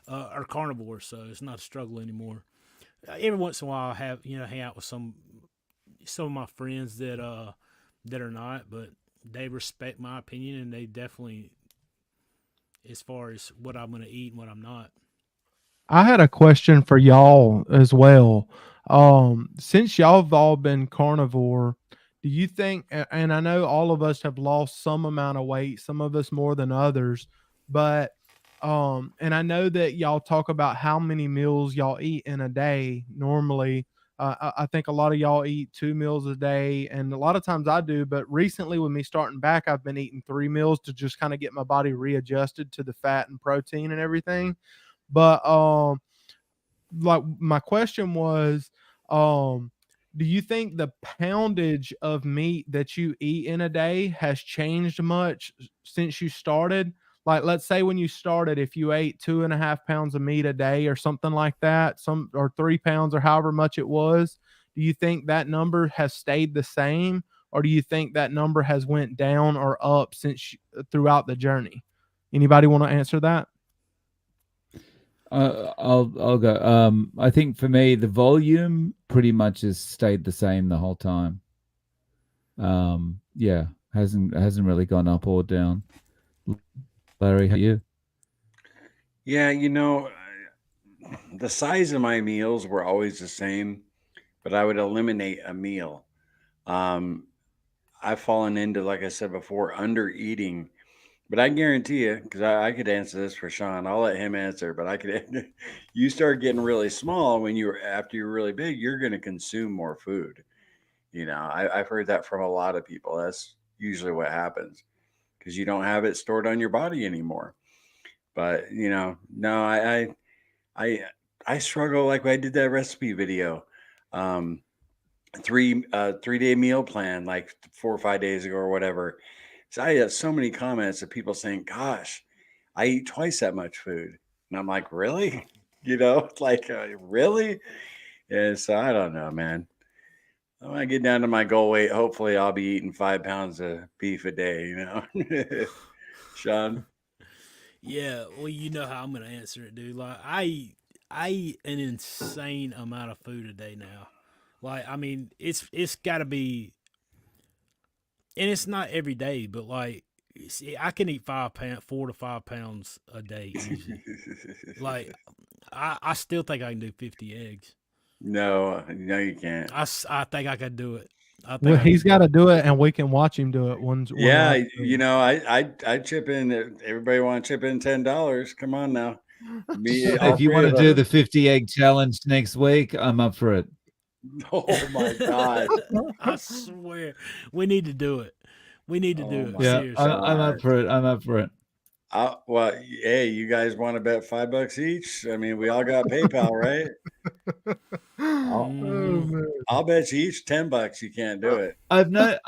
are carnivores, so it's not a struggle anymore. Every once in a while, I have hang out with some of my friends that are not, but they respect my opinion, and they definitely, as far as what I'm going to eat and what I'm not. I had a question for y'all as well. Since y'all have all been carnivore, do you think, and I know all of us have lost some amount of weight, some of us more than others, but and I know that y'all talk about how many meals y'all eat in a day normally. I think a lot of y'all eat 2 meals a day, and a lot of times I do. But recently, with me starting back, I've been eating 3 meals to just kind of get my body readjusted to the fat and protein and everything. But like my question was, do you think the poundage of meat that you eat in a day has changed much since you started? Like, let's say when you started, if you ate 2.5 pounds of meat a day or something like that, or 3 pounds or however much it was, do you think that number has stayed the same, or do you think that number has went down or up throughout the journey? Anybody want to answer that? I'll go. I think for me, the volume pretty much has stayed the same the whole time. Yeah, hasn't really gone up or down. Larry, how are you? Yeah, the size of my meals were always the same, but I would eliminate a meal. Um, I've fallen into, like I said before, under eating. But I guarantee you, because I could answer this for Sean. I'll let him answer, but I could. You start getting really small after you're really big, you're going to consume more food. I've heard that from a lot of people. That's usually what happens because you don't have it stored on your body anymore. But no, I I struggle like when I did that recipe video. Um, 3-day meal plan like 4 or 5 days ago or whatever. So I had so many comments of people saying, "Gosh, I eat twice that much food," and I'm like, "Really?" It's like, really? And so I don't know, man. When I get down to my goal weight, hopefully I'll be eating 5 pounds of beef a day. Sean. Yeah, well, you know how I'm gonna answer it, dude. Like I eat an insane amount of food a day now. Like, I mean, it's got to be, and it's not every day, but like, I can eat 5 pound, 4 to 5 pounds a day easy. Like, I still think I can do 50 eggs. No, you can't. I think I could do it. I think Well, I he's could got do to it. do it, and we can watch him do it one Yeah, last. I chip in. Everybody want to chip in $10? Come on now, me, all If you three want of to do us. the 50 egg challenge next week, I'm up for it. Oh my god! I swear, we need to do it. We need to Oh do it my Yeah, seriously. I'm up god! for it. I'm up for it. Well, hey, you guys want to bet $5 each? I mean, we all got PayPal, right? I'll Oh Hmm. man. I'll bet you each $10 you can't do it. I've no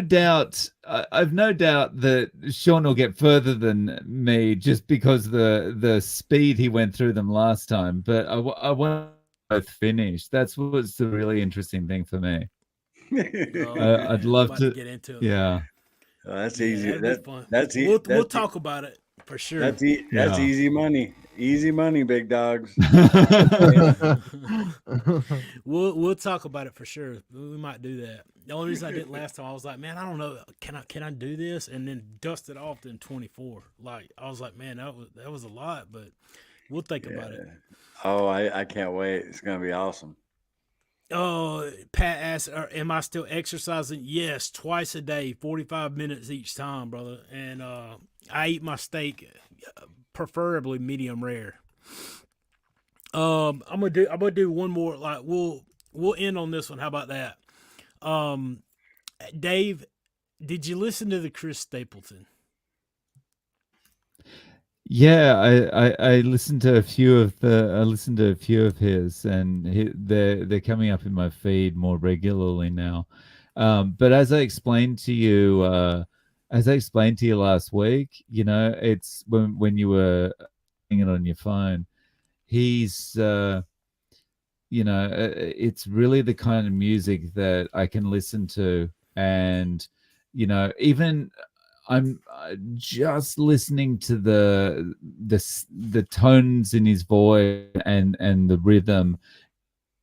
doubt. I've no doubt that Sean will get further than me just because the speed he went through them last time. But I want both finish. That's what's the really interesting thing for me. Oh I'd man, I'm love about to to. get into it. Yeah. That's Yeah, easy. that'd be fun. That's We'll that's talk about it. For sure. That's Yeah. easy money. Easy money, big dogs. We'll talk about it for sure. We might do that. The only reason I didn't last time, I was like, man, I don't know, can I do this? And then dust it off in 24. Like I was like, man, that was a lot, but we'll think about it. Oh, I can't wait. It's gonna be awesome. Oh, Pat asked, am I still exercising? Yes, twice a day, 45 minutes each time, brother. And I eat my steak, preferably medium rare. I'm gonna do one more. Like we'll end on this one. How about that? Dave, did you listen to the Chris Stapleton? Yeah, I listened to a few of his, and they're coming up in my feed more regularly now. But as I explained to you last week, it's when you were it on your phone, he's it's really the kind of music that I can listen to, and even I'm just listening to the tones in his voice and the rhythm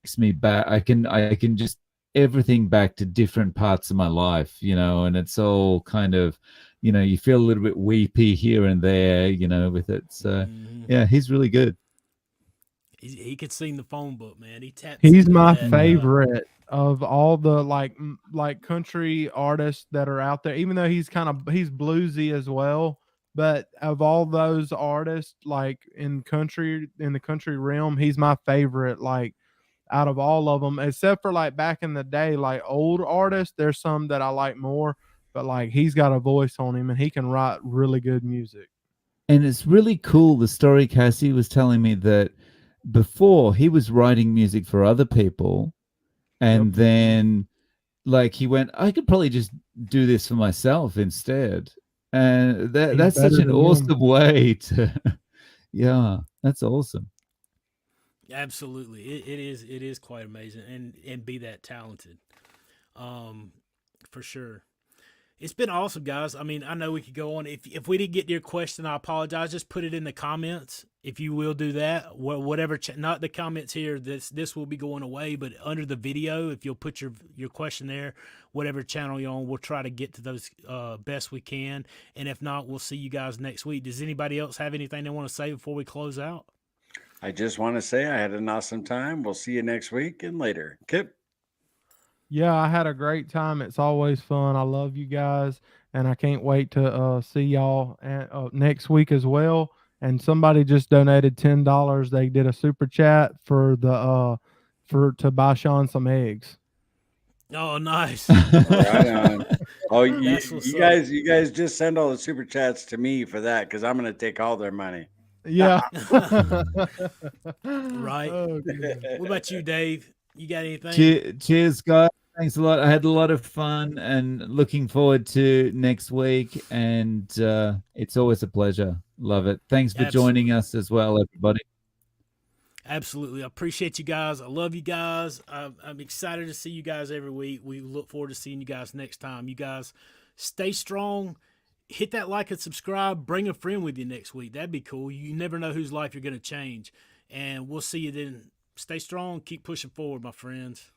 takes me back. I can just everything back to different parts of my life, and it's all kind of, you feel a little bit weepy here and there, with it. So yeah, he's really good. He could sing the phone book, man. He taps. He's into my that, favorite of all the like country artists that are out there. Even though he's bluesy as well, but of all those artists, like in the country realm, he's my favorite. Like out of all of them, except for like back in the day, like old artists. There's some that I like more, but like he's got a voice on him and he can write really good music. And it's really cool, the story Cassie was telling me, that before he was writing music for other people, and then like he went, I could probably just do this for myself instead. And that's such an awesome way to yeah, that's awesome. Absolutely, it is quite amazing, and be that talented, for sure. It's been awesome, guys. I mean, I know we could go on. If we didn't get to your question, I apologize. Just put it in the comments if you will do that. Whatever, not the comments here. This will be going away, but under the video, if you'll put your question there, whatever channel you're on, we'll try to get to those best we can. And if not, we'll see you guys next week. Does anybody else have anything they want to say before we close out? I just want to say I had an awesome time. We'll see you next week and later. Kip. Yeah, I had a great time. It's always fun. I love you guys, and I can't wait to see y'all next week as well. And somebody just donated $10. They did a super chat for to buy Sean some eggs. Oh, nice. Right on. Oh, you That's what's you guys just send all the super chats to me for that, because I'm going to take all their money. Yeah. Right. Oh, good. What about you, Dave? You got anything? Cheers, guys. Thanks a lot. I had a lot of fun and looking forward to next week. And it's always a pleasure. Love it. Thanks for joining us as well, everybody. Absolutely. I appreciate you guys. I love you guys. I'm excited to see you guys every week. We look forward to seeing you guys next time. You guys stay strong. Hit that like and subscribe. Bring a friend with you next week. That'd be cool. You never know whose life you're going to change. And we'll see you then. Stay strong. Keep pushing forward, my friends.